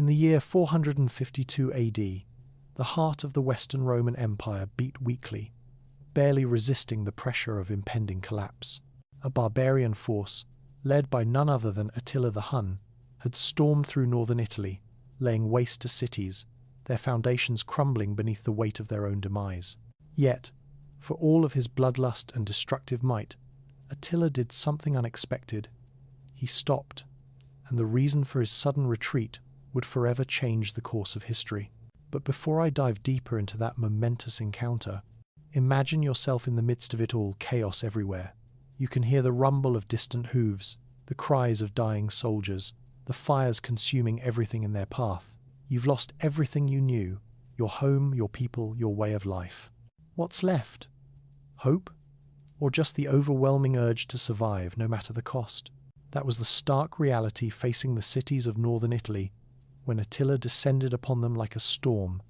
In the year 452 AD, the heart of the Western Roman Empire beat weakly, barely resisting the pressure of impending collapse. A barbarian force, led by none other than Attila the Hun, had stormed through northern Italy, laying waste to cities, their foundations crumbling beneath the weight of their own demise. Yet, for all of his bloodlust and destructive might, Attila did something unexpected. He stopped, and the reason for his sudden retreat would forever change the course of history. But before I dive deeper into that momentous encounter, imagine yourself in the midst of it all, chaos everywhere. You can hear the rumble of distant hooves, the cries of dying soldiers, the fires consuming everything in their path. You've lost everything you knew, your home, your people, your way of life. What's left? Hope? Or just the overwhelming urge to survive, no matter the cost? That was the stark reality facing the cities of northern Italy when Attila descended upon them like a storm.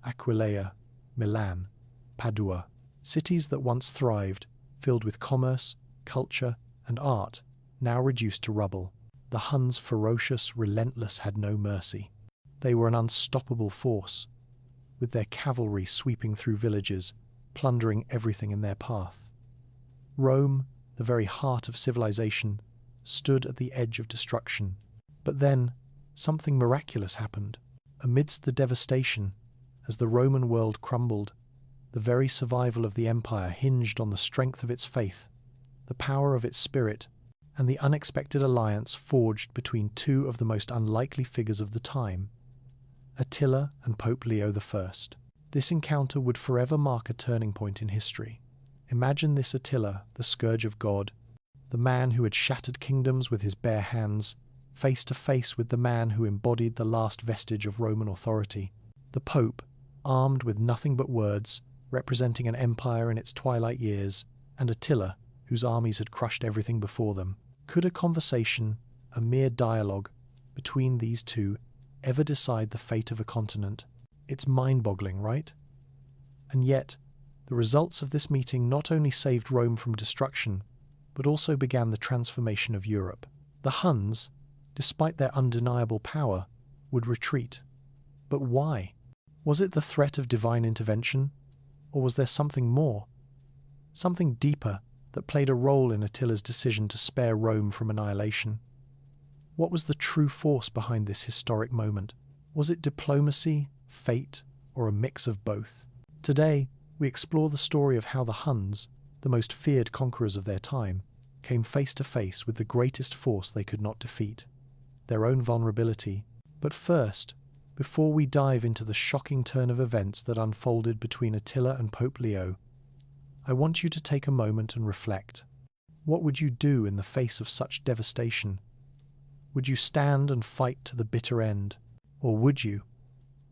Aquileia, Milan, Padua, cities that once thrived, filled with commerce, culture, and art, now reduced to rubble. The Huns, ferocious, relentless, had no mercy. They were an unstoppable force, with their cavalry sweeping through villages, plundering everything in their path. Rome, the very heart of civilization, stood at the edge of destruction. But then, something miraculous happened. Amidst the devastation, as the Roman world crumbled, the very survival of the empire hinged on the strength of its faith, the power of its spirit, and the unexpected alliance forged between two of the most unlikely figures of the time, Attila and Pope Leo I. This encounter would forever mark a turning point in history. Imagine this Attila, the scourge of God, the man who had shattered kingdoms with his bare hands, face to face with the man who embodied the last vestige of Roman authority. The Pope, armed with nothing but words, representing an empire in its twilight years, and Attila, whose armies had crushed everything before them. Could a conversation, a mere dialogue, between these two ever decide the fate of a continent? It's mind-boggling, right? And yet, the results of this meeting not only saved Rome from destruction, but also began the transformation of Europe. The Huns, despite their undeniable power, would retreat. But why? Was it the threat of divine intervention? Or was there something more? Something deeper that played a role in Attila's decision to spare Rome from annihilation? What was the true force behind this historic moment? Was it diplomacy, fate, or a mix of both? Today, we explore the story of how the Huns, the most feared conquerors of their time, came face to face with the greatest force they could not defeat, their own vulnerability. But first, before we dive into the shocking turn of events that unfolded between Attila and Pope Leo, I want you to take a moment and reflect. What would you do in the face of such devastation? Would you stand and fight to the bitter end? Or would you,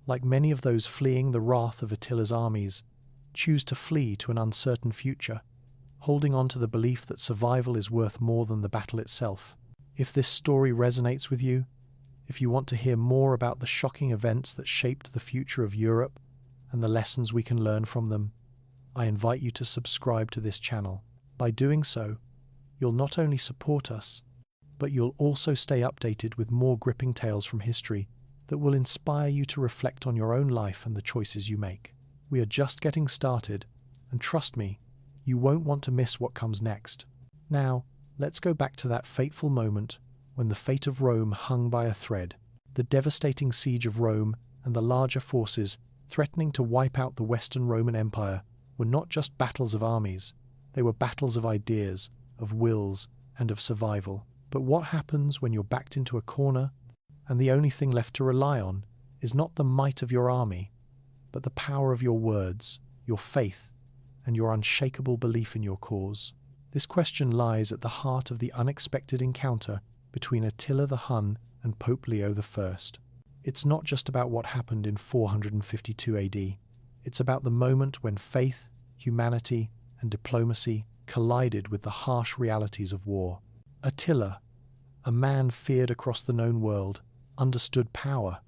like many of those fleeing the wrath of Attila's armies, choose to flee to an uncertain future, holding on to the belief that survival is worth more than the battle itself? If this story resonates with you, if you want to hear more about the shocking events that shaped the future of Europe and the lessons we can learn from them, I invite you to subscribe to this channel. By doing so, you'll not only support us, but you'll also stay updated with more gripping tales from history that will inspire you to reflect on your own life and the choices you make. We are just getting started, and trust me, you won't want to miss what comes next. Now, let's go back to that fateful moment when the fate of Rome hung by a thread. The devastating siege of Rome and the larger forces threatening to wipe out the Western Roman Empire were not just battles of armies, they were battles of ideas, of wills, and of survival. But what happens when you're backed into a corner and the only thing left to rely on is not the might of your army, but the power of your words, your faith, and your unshakable belief in your cause? This question lies at the heart of the unexpected encounter between Attila the Hun and Pope Leo I. It's not just about what happened in 452 AD. It's about the moment when faith, humanity, and diplomacy collided with the harsh realities of war. Attila, a man feared across the known world, understood power.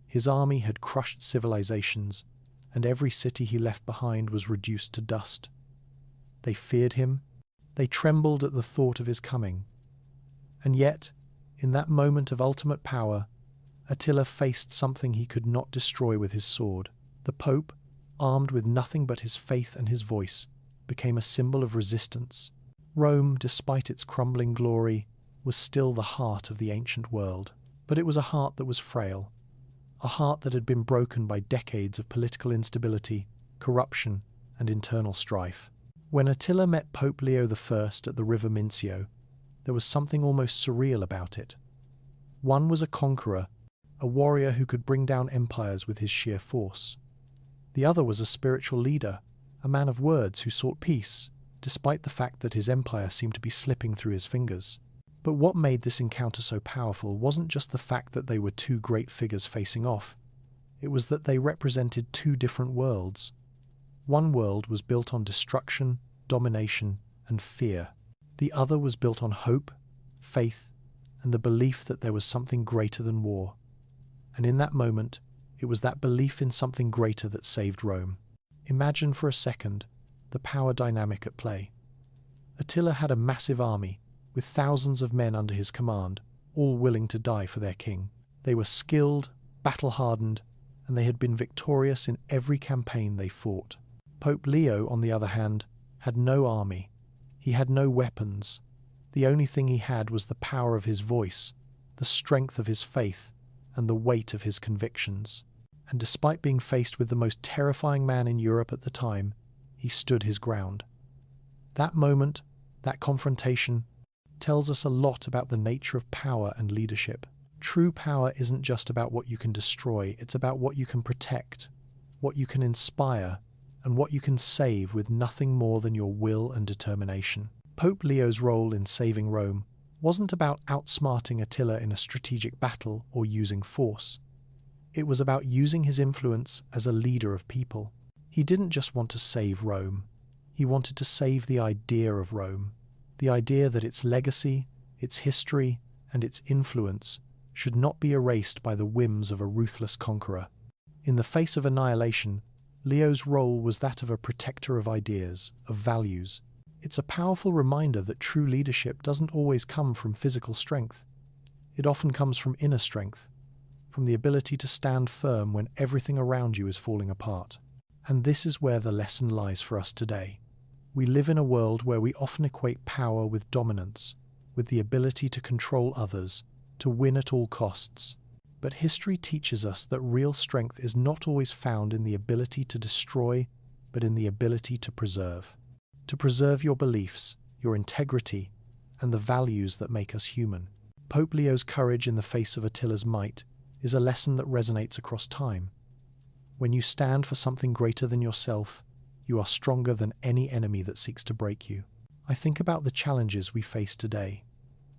His army had crushed civilizations, and every city he left behind was reduced to dust. They feared him. They trembled at the thought of his coming. And yet, in that moment of ultimate power, Attila faced something he could not destroy with his sword. The Pope, armed with nothing but his faith and his voice, became a symbol of resistance. Rome, despite its crumbling glory, was still the heart of the ancient world. But it was a heart that was frail, a heart that had been broken by decades of political instability, corruption, and internal strife. When Attila met Pope Leo I at the river Mincio, there was something almost surreal about it. One was a conqueror, a warrior who could bring down empires with his sheer force. The other was a spiritual leader, a man of words who sought peace, despite the fact that his empire seemed to be slipping through his fingers. But what made this encounter so powerful wasn't just the fact that they were two great figures facing off. It was that they represented two different worlds. One world was built on destruction, domination, and fear. The other was built on hope, faith, and the belief that there was something greater than war. And in that moment, it was that belief in something greater that saved Rome. Imagine for a second the power dynamic at play. Attila had a massive army, with thousands of men under his command, all willing to die for their king. They were skilled, battle-hardened, and they had been victorious in every campaign they fought. Pope Leo, on the other hand, had no army. He had no weapons. The only thing he had was the power of his voice, the strength of his faith, and the weight of his convictions. And despite being faced with the most terrifying man in Europe at the time, he stood his ground. That moment, that confrontation, tells us a lot about the nature of power and leadership. True power isn't just about what you can destroy, it's about what you can protect, what you can inspire, and what you can save with nothing more than your will and determination. Pope Leo's role in saving Rome wasn't about outsmarting Attila in a strategic battle or using force. It was about using his influence as a leader of people. He didn't just want to save Rome. He wanted to save the idea of Rome, the idea that its legacy, its history, and its influence should not be erased by the whims of a ruthless conqueror. In the face of annihilation, Leo's role was that of a protector of ideas, of values. It's a powerful reminder that true leadership doesn't always come from physical strength. It often comes from inner strength, from the ability to stand firm when everything around you is falling apart. And this is where the lesson lies for us today. We live in a world where we often equate power with dominance, with the ability to control others, to win at all costs. But history teaches us that real strength is not always found in the ability to destroy, but in the ability to preserve. To preserve your beliefs, your integrity, and the values that make us human. Pope Leo's courage in the face of Attila's might is a lesson that resonates across time. When you stand for something greater than yourself, you are stronger than any enemy that seeks to break you. I think about the challenges we face today.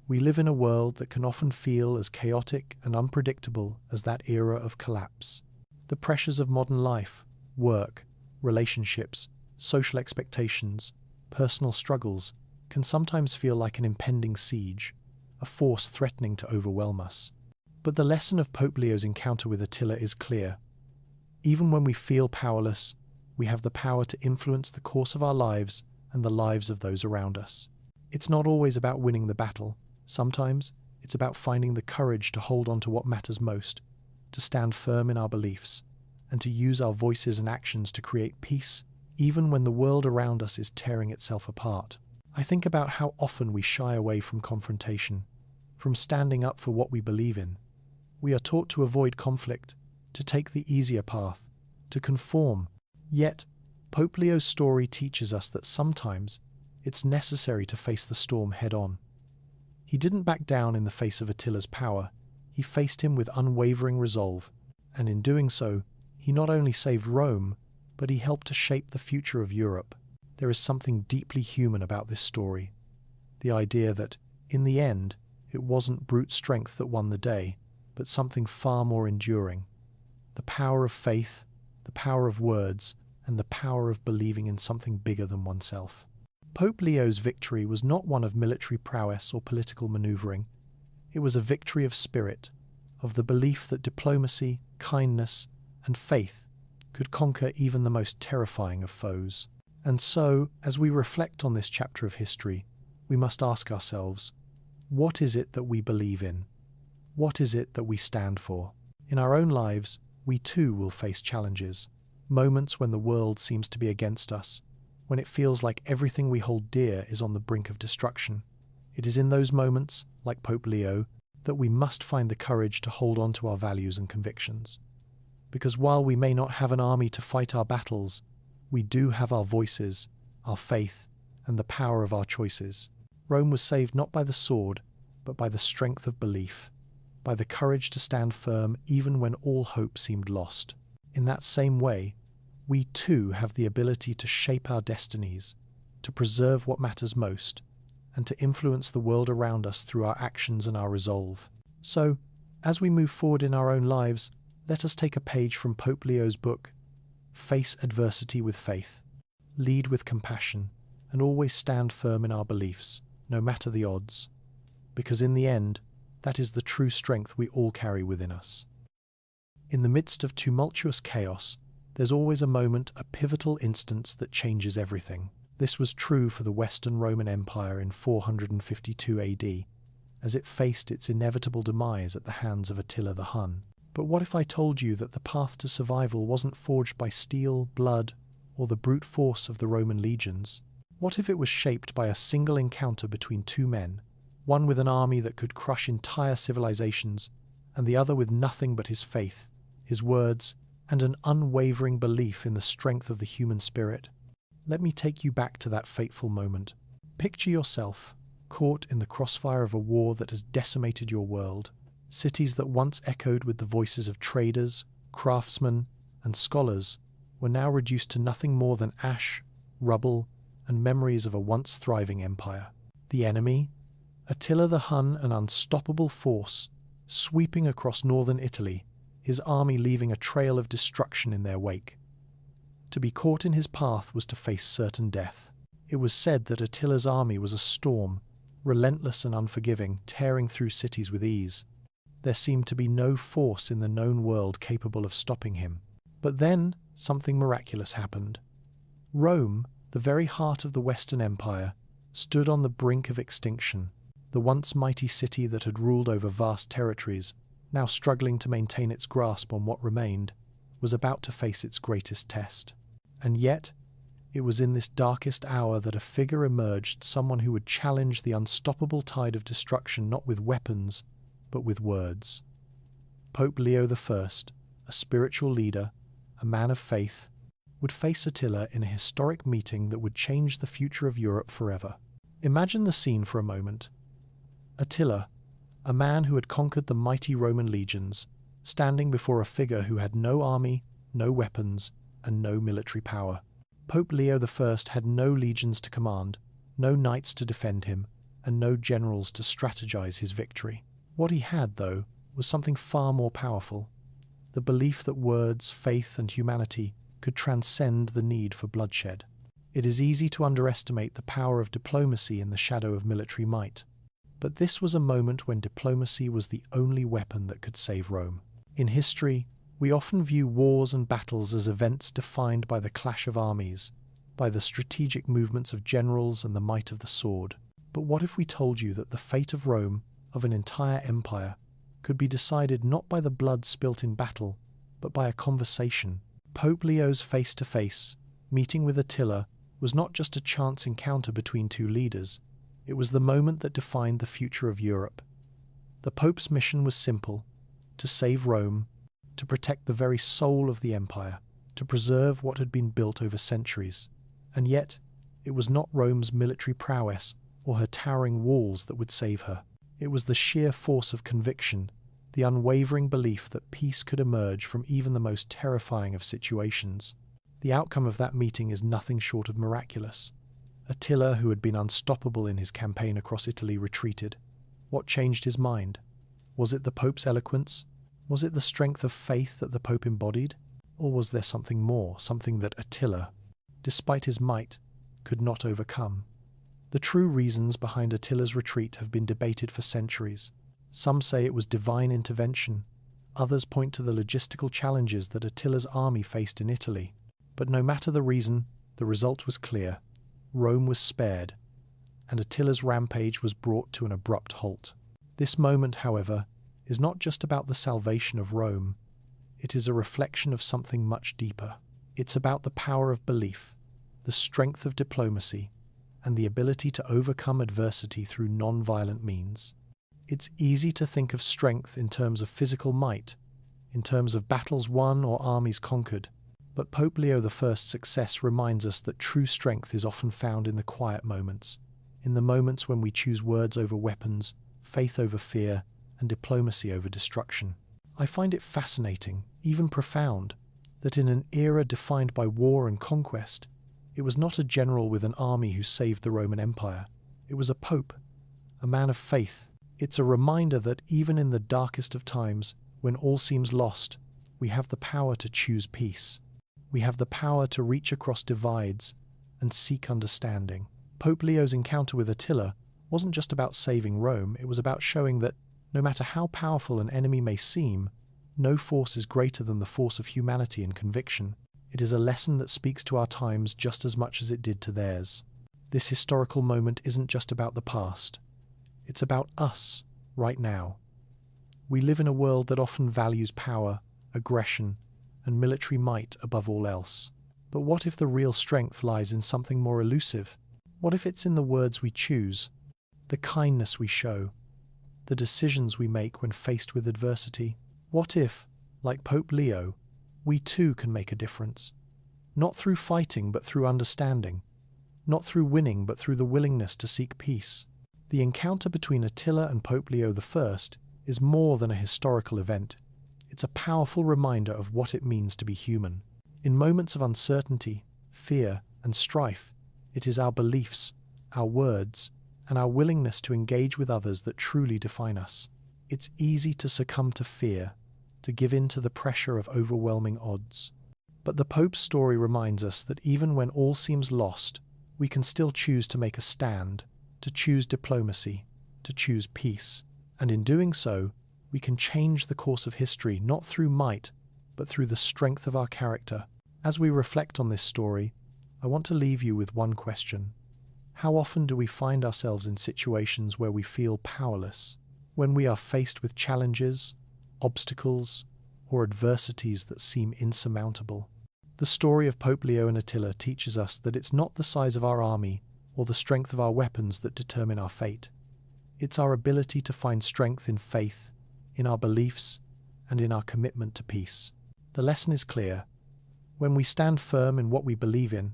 We live in a world that can often feel as chaotic and unpredictable as that era of collapse. The pressures of modern life, work, relationships, social expectations, personal struggles can sometimes feel like an impending siege, a force threatening to overwhelm us. But the lesson of Pope Leo's encounter with Attila is clear. Even when we feel powerless, we have the power to influence the course of our lives and the lives of those around us. It's not always about winning the battle. Sometimes it's about finding the courage to hold on to what matters most, to stand firm in our beliefs, and to use our voices and actions to create peace, even when the world around us is tearing itself apart. I think about how often we shy away from confrontation, from standing up for what we believe in. We are taught to avoid conflict, to take the easier path, to conform. Yet, Pope Leo's story teaches us that sometimes it's necessary to face the storm head-on. He didn't back down in the face of Attila's power. He faced him with unwavering resolve, and in doing so, he not only saved Rome, but he helped to shape the future of Europe. There is something deeply human about this story. The idea that, in the end, it wasn't brute strength that won the day, but something far more enduring. The power of faith, the power of words, and the power of believing in something bigger than oneself. Pope Leo's victory was not one of military prowess or political maneuvering. It was a victory of spirit, of the belief that diplomacy, kindness, and faith could conquer even the most terrifying of foes. And so, as we reflect on this chapter of history, we must ask ourselves, what is it that we believe in? What is it that we stand for? In our own lives, we too will face challenges, moments when the world seems to be against us, when it feels like everything we hold dear is on the brink of destruction. It is in those moments, like Pope Leo, that we must find the courage to hold on to our values and convictions. Because while we may not have an army to fight our battles, we do have our voices, our faith, and the power of our choices. Rome was saved not by the sword, but by the strength of belief, by the courage to stand firm even when all hope seemed lost. In that same way, we too have the ability to shape our destinies, to preserve what matters most, and to influence the world around us through our actions and our resolve. So, as we move forward in our own lives, let us take a page from Pope Leo's book, Face Adversity with Faith, Lead with Compassion, and always stand firm in our beliefs, no matter the odds, because in the end, that is the true strength we all carry within us. In the midst of tumultuous chaos, there's always a moment, a pivotal instance that changes everything. This was true for the Western Roman Empire in 452 AD, as it faced its inevitable demise at the hands of Attila the Hun. But what if I told you that the path to survival wasn't forged by steel, blood, or the brute force of the Roman legions? What if it was shaped by a single encounter between two men, one with an army that could crush entire civilizations, and the other with nothing but his faith, his words, and an unwavering belief in the strength of the human spirit? Let me take you back to that fateful moment. Picture yourself, caught in the crossfire of a war that has decimated your world. Cities that once echoed with the voices of traders, craftsmen, and scholars were now reduced to nothing more than ash, rubble, and memories of a once thriving empire. The enemy? Attila the Hun, an unstoppable force, sweeping across northern Italy, his army leaving a trail of destruction in their wake. To be caught in his path was to face certain death. It was said that Attila's army was a storm, relentless and unforgiving, tearing through cities with ease. There seemed to be no force in the known world capable of stopping him. But then something miraculous happened. Rome, the very heart of the Western Empire, stood on the brink of extinction. The once mighty city that had ruled over vast territories, now struggling to maintain its grasp on what remained, was about to face its greatest test. And yet, it was in this darkest hour that a figure emerged, someone who would challenge the unstoppable tide of destruction not with weapons, but with words. Pope Leo I, a spiritual leader, a man of faith, would face Attila in a historic meeting that would change the future of Europe forever. Imagine the scene for a moment. Attila, a man who had conquered the mighty Roman legions, standing before a figure who had no army, no weapons, and no military power. Pope Leo I had no legions to command, no knights to defend him, and no generals to strategize his victory. What he had, though, was something far more powerful: the belief that words, faith, and humanity could transcend the need for bloodshed. It is easy to underestimate the power of diplomacy in the shadow of military might, but this was a moment when diplomacy was the only weapon that could save Rome. In history, we often view wars and battles as events defined by the clash of armies, by the strategic movements of generals and the might of the sword. But what if we told you that the fate of Rome, of an entire empire, could be decided not by the blood spilt in battle, but by a conversation? Pope Leo's face-to-face meeting with Attila was not just a chance encounter between two leaders. It was the moment that defined the future of Europe. The Pope's mission was simple: to save Rome, to protect the very soul of the empire, to preserve what had been built over centuries. And yet, it was not Rome's military prowess or her towering walls that would save her. It was the sheer force of conviction, the unwavering belief that peace could emerge from even the most terrifying of situations. The outcome of that meeting is nothing short of miraculous. Attila, who had been unstoppable in his campaign across Italy, retreated. What changed his mind? Was it the Pope's eloquence? Was it the strength of faith that the Pope embodied? Or was there something more, something that Attila, despite his might, could not overcome? The true reasons behind Attila's retreat have been debated for centuries. Some say it was divine intervention. Others point to the logistical challenges that Attila's army faced in Italy. But no matter the reason, the result was clear. Rome was spared, and Attila's rampage was brought to an abrupt halt. This moment, however, is not just about the salvation of Rome, it is a reflection of something much deeper. It's about the power of belief, the strength of diplomacy, and the ability to overcome adversity through non-violent means. It's easy to think of strength in terms of physical might, in terms of battles won or armies conquered, but Pope Leo I's success reminds us that true strength is often found in the quiet moments, in the moments when we choose words over weapons, faith over fear, and diplomacy over destruction. I find it fascinating, even profound, that in an era defined by war and conquest, it was not a general with an army who saved the Roman Empire. It was a pope, a man of faith. It's a reminder that even in the darkest of times, when all seems lost, we have the power to choose peace. We have the power to reach across divides and seek understanding. Pope Leo's encounter with Attila wasn't just about saving Rome, it was about showing that no matter how powerful an enemy may seem, no force is greater than the force of humanity and conviction. It is a lesson that speaks to our times just as much as it did to theirs. This historical moment isn't just about the past. It's about us, right now. We live in a world that often values power, aggression, and military might above all else. But what if the real strength lies in something more elusive? What if it's in the words we choose, the kindness we show, the decisions we make when faced with adversity? What if, like Pope Leo, we too can make a difference? Not through fighting, but through understanding. Not through winning, but through the willingness to seek peace. The encounter between Attila and Pope Leo I is more than a historical event. It's a powerful reminder of what it means to be human. In moments of uncertainty, fear, and strife, it is our beliefs, our words, and our willingness to engage with others that truly define us. It's easy to succumb to fear, to give in to the pressure of overwhelming odds. But the Pope's story reminds us that even when all seems lost, we can still choose to make a stand, to choose diplomacy, to choose peace. And in doing so, we can change the course of history not through might, but through the strength of our character. As we reflect on this story, I want to leave you with one question. How often do we find ourselves in situations where we feel powerless, when we are faced with challenges, obstacles, or adversities that seem insurmountable? The story of Pope Leo and Attila teaches us that it's not the size of our army or the strength of our weapons that determine our fate. It's our ability to find strength in faith, in our beliefs, and in our commitment to peace. The lesson is clear. When we stand firm in what we believe in,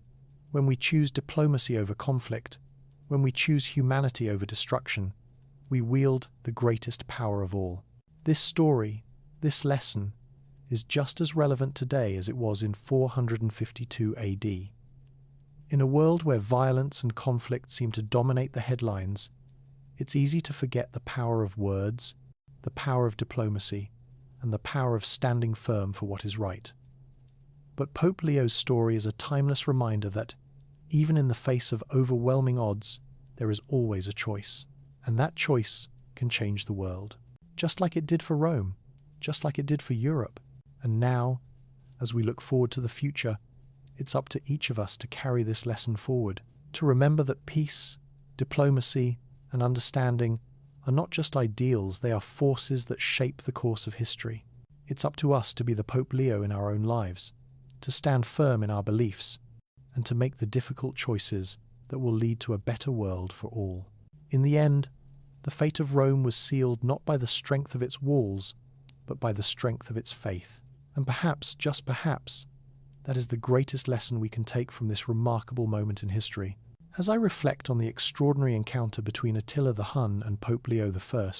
when we choose diplomacy over conflict, when we choose humanity over destruction, we wield the greatest power of all. This story, this lesson, is just as relevant today as it was in 452 AD. In a world where violence and conflict seem to dominate the headlines, it's easy to forget the power of words, the power of diplomacy, and the power of standing firm for what is right. But Pope Leo's story is a timeless reminder that, even in the face of overwhelming odds, there is always a choice. And that choice can change the world. Just like it did for Rome, just like it did for Europe. And now, as we look forward to the future, it's up to each of us to carry this lesson forward, to remember that peace, diplomacy, and understanding are not just ideals, they are forces that shape the course of history. It's up to us to be the Pope Leo in our own lives, to stand firm in our beliefs, and to make the difficult choices that will lead to a better world for all. In the end, the fate of Rome was sealed not by the strength of its walls, but by the strength of its faith. And perhaps, just perhaps, that is the greatest lesson we can take from this remarkable moment in history. As I reflect on the extraordinary encounter between Attila the Hun and Pope Leo I,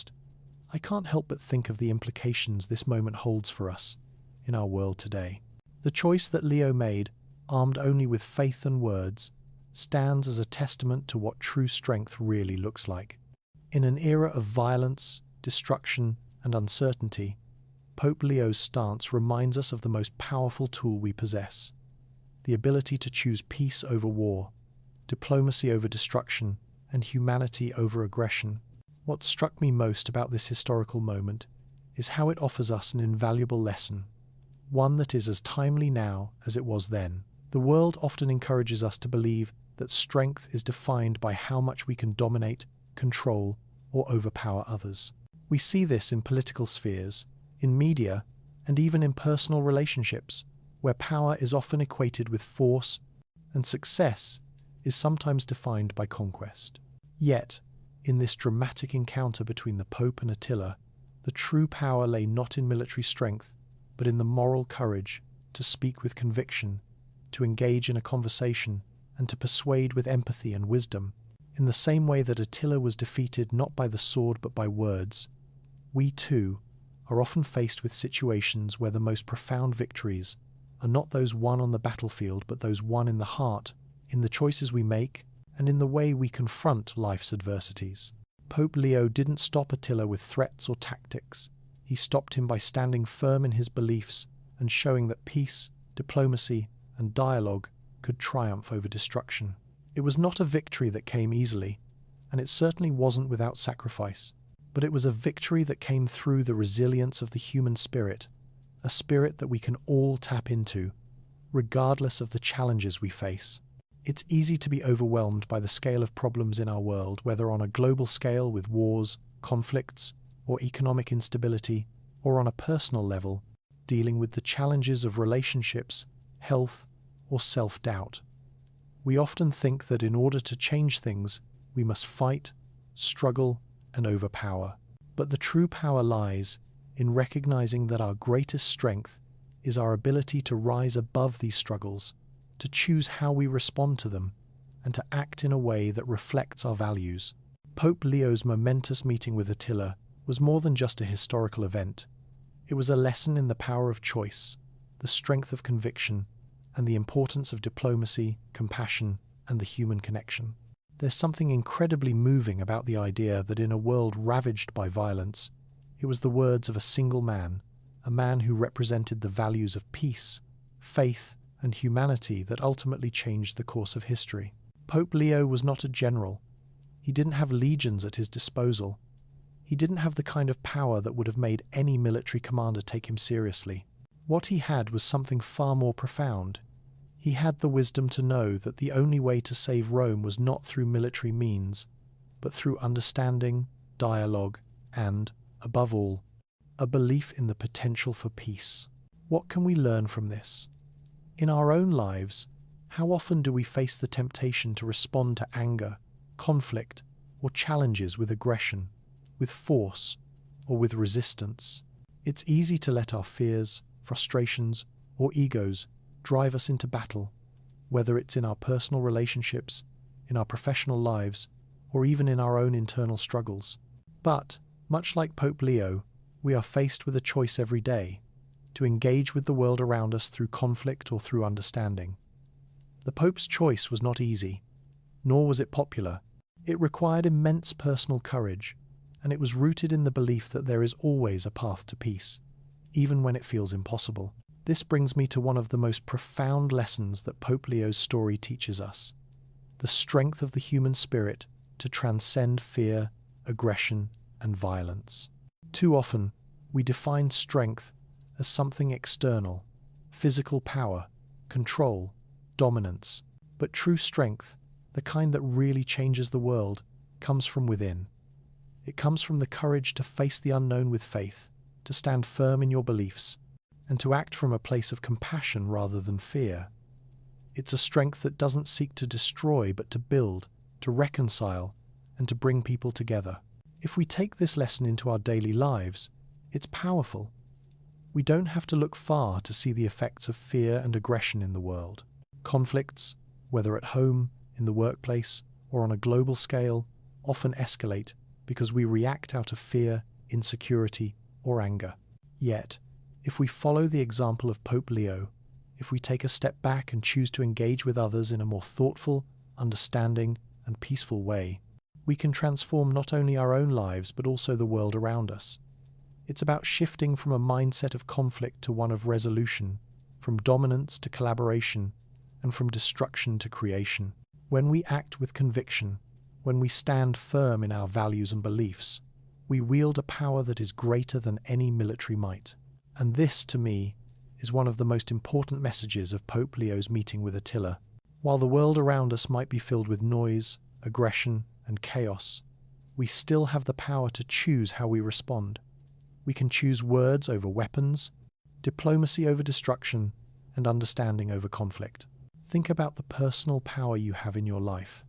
I can't help but think of the implications this moment holds for us in our world today. The choice that Leo made, armed only with faith and words, stands as a testament to what true strength really looks like. In an era of violence, destruction, and uncertainty, Pope Leo's stance reminds us of the most powerful tool we possess: the ability to choose peace over war, diplomacy over destruction, and humanity over aggression. What struck me most about this historical moment is how it offers us an invaluable lesson, one that is as timely now as it was then. The world often encourages us to believe that strength is defined by how much we can dominate, control, or overpower others. We see this in political spheres, in media, and even in personal relationships, where power is often equated with force and success is sometimes defined by conquest. Yet, in this dramatic encounter between the Pope and Attila, the true power lay not in military strength, but in the moral courage to speak with conviction, to engage in a conversation, and to persuade with empathy and wisdom. In the same way that Attila was defeated not by the sword but by words, we too are often faced with situations where the most profound victories are not those won on the battlefield but those won in the heart, in the choices we make, and in the way we confront life's adversities. Pope Leo didn't stop Attila with threats or tactics. He stopped him by standing firm in his beliefs and showing that peace, diplomacy, and dialogue could triumph over destruction. It was not a victory that came easily, and it certainly wasn't without sacrifice, but it was a victory that came through the resilience of the human spirit, a spirit that we can all tap into, regardless of the challenges we face. It's easy to be overwhelmed by the scale of problems in our world, whether on a global scale with wars, conflicts, or economic instability, or on a personal level, dealing with the challenges of relationships, health, or self-doubt. We often think that in order to change things, we must fight, struggle, and overpower. But the true power lies in recognizing that our greatest strength is our ability to rise above these struggles, to choose how we respond to them, and to act in a way that reflects our values. Pope Leo's momentous meeting with Attila was more than just a historical event. It was a lesson in the power of choice, the strength of conviction, and the importance of diplomacy, compassion, and the human connection. There's something incredibly moving about the idea that in a world ravaged by violence, it was the words of a single man, a man who represented the values of peace, faith, and humanity that ultimately changed the course of history. Pope Leo was not a general. He didn't have legions at his disposal. He didn't have the kind of power that would have made any military commander take him seriously. What he had was something far more profound. He had the wisdom to know that the only way to save Rome was not through military means, but through understanding, dialogue, and, above all, a belief in the potential for peace. What can we learn from this? In our own lives, how often do we face the temptation to respond to anger, conflict, or challenges with aggression, with force, or with resistance? It's easy to let our fears, frustrations, or egos drive us into battle, whether it's in our personal relationships, in our professional lives, or even in our own internal struggles. But, much like Pope Leo, we are faced with a choice every day, to engage with the world around us through conflict or through understanding. The Pope's choice was not easy, nor was it popular. It required immense personal courage, and it was rooted in the belief that there is always a path to peace, even when it feels impossible. This brings me to one of the most profound lessons that Pope Leo's story teaches us: the strength of the human spirit to transcend fear, aggression, and violence. Too often, we define strength as something external, physical power, control, dominance. But true strength, the kind that really changes the world, comes from within. It comes from the courage to face the unknown with faith, to stand firm in your beliefs, and to act from a place of compassion rather than fear. It's a strength that doesn't seek to destroy but to build, to reconcile, and to bring people together. If we take this lesson into our daily lives, it's powerful. We don't have to look far to see the effects of fear and aggression in the world. Conflicts, whether at home, in the workplace, or on a global scale, often escalate because we react out of fear, insecurity, or anger. Yet, if we follow the example of Pope Leo, if we take a step back and choose to engage with others in a more thoughtful, understanding, and peaceful way, we can transform not only our own lives but also the world around us. It's about shifting from a mindset of conflict to one of resolution, from dominance to collaboration, and from destruction to creation. When we act with conviction, when we stand firm in our values and beliefs, we wield a power that is greater than any military might. And this, to me, is one of the most important messages of Pope Leo's meeting with Attila. While the world around us might be filled with noise, aggression, and chaos, we still have the power to choose how we respond. We can choose words over weapons, diplomacy over destruction, and understanding over conflict. Think about the personal power you have in your life.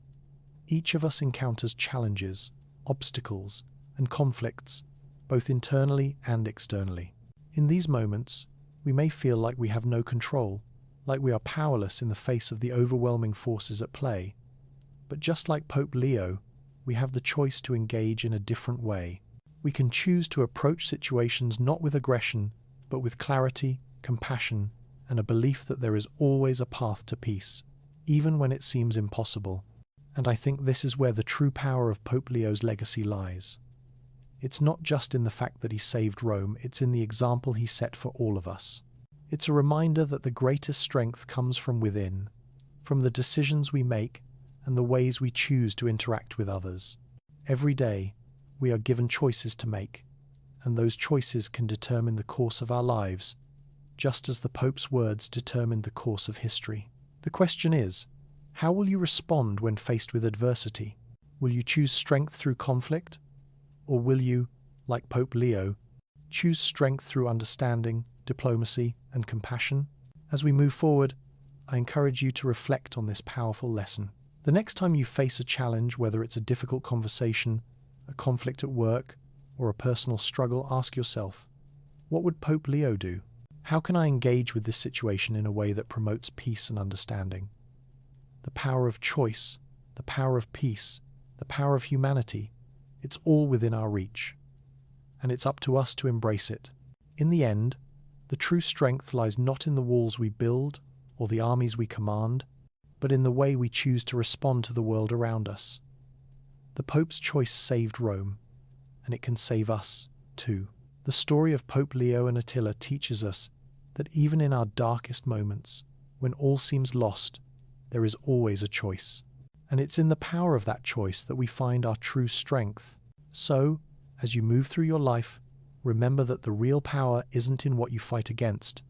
Each of us encounters challenges, obstacles, and conflicts, both internally and externally. In these moments, we may feel like we have no control, like we are powerless in the face of the overwhelming forces at play. But just like Pope Leo, we have the choice to engage in a different way. We can choose to approach situations not with aggression, but with clarity, compassion, and a belief that there is always a path to peace, even when it seems impossible. And I think this is where the true power of Pope Leo's legacy lies. It's not just in the fact that he saved Rome, it's in the example he set for all of us. It's a reminder that the greatest strength comes from within, from the decisions we make and the ways we choose to interact with others. Every day, we are given choices to make, and those choices can determine the course of our lives, just as the Pope's words determined the course of history. The question is, how will you respond when faced with adversity? Will you choose strength through conflict? Or will you, like Pope Leo, choose strength through understanding, diplomacy, and compassion? As we move forward, I encourage you to reflect on this powerful lesson. The next time you face a challenge, whether it's a difficult conversation, a conflict at work, or a personal struggle, ask yourself, what would Pope Leo do? How can I engage with this situation in a way that promotes peace and understanding? The power of choice, the power of peace, the power of humanity, it's all within our reach. And it's up to us to embrace it. In the end, the true strength lies not in the walls we build or the armies we command, but in the way we choose to respond to the world around us. The Pope's choice saved Rome, and it can save us too. The story of Pope Leo and Attila teaches us that even in our darkest moments, when all seems lost, there is always a choice. And it's in the power of that choice that we find our true strength. So, as you move through your life, remember that the real power isn't in what you fight against,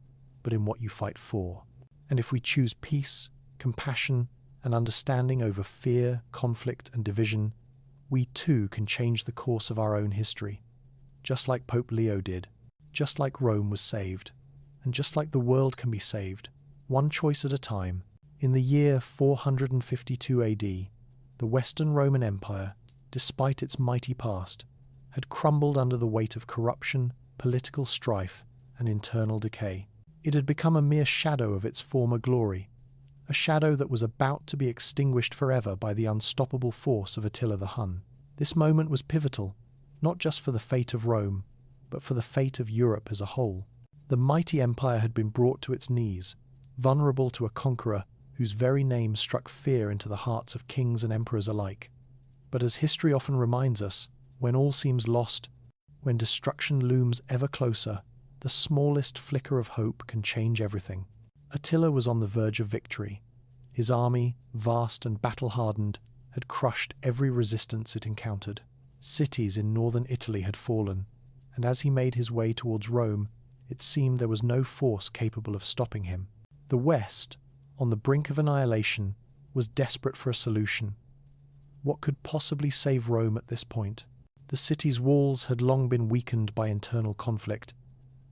but in what you fight for. And if we choose peace, compassion, and understanding over fear, conflict, and division, we too can change the course of our own history. Just like Pope Leo did, just like Rome was saved, and just like the world can be saved, one choice at a time. In the year 452 AD, the Western Roman Empire, despite its mighty past, had crumbled under the weight of corruption, political strife, and internal decay. It had become a mere shadow of its former glory, a shadow that was about to be extinguished forever by the unstoppable force of Attila the Hun. This moment was pivotal, not just for the fate of Rome, but for the fate of Europe as a whole. The mighty empire had been brought to its knees, vulnerable to a conqueror whose very name struck fear into the hearts of kings and emperors alike. But as history often reminds us, when all seems lost, when destruction looms ever closer, the smallest flicker of hope can change everything. Attila was on the verge of victory. His army, vast and battle-hardened, had crushed every resistance it encountered. Cities in northern Italy had fallen, and as he made his way towards Rome, it seemed there was no force capable of stopping him. The West, on the brink of annihilation, was desperate for a solution. What could possibly save Rome at this point? The city's walls had long been weakened by internal conflict,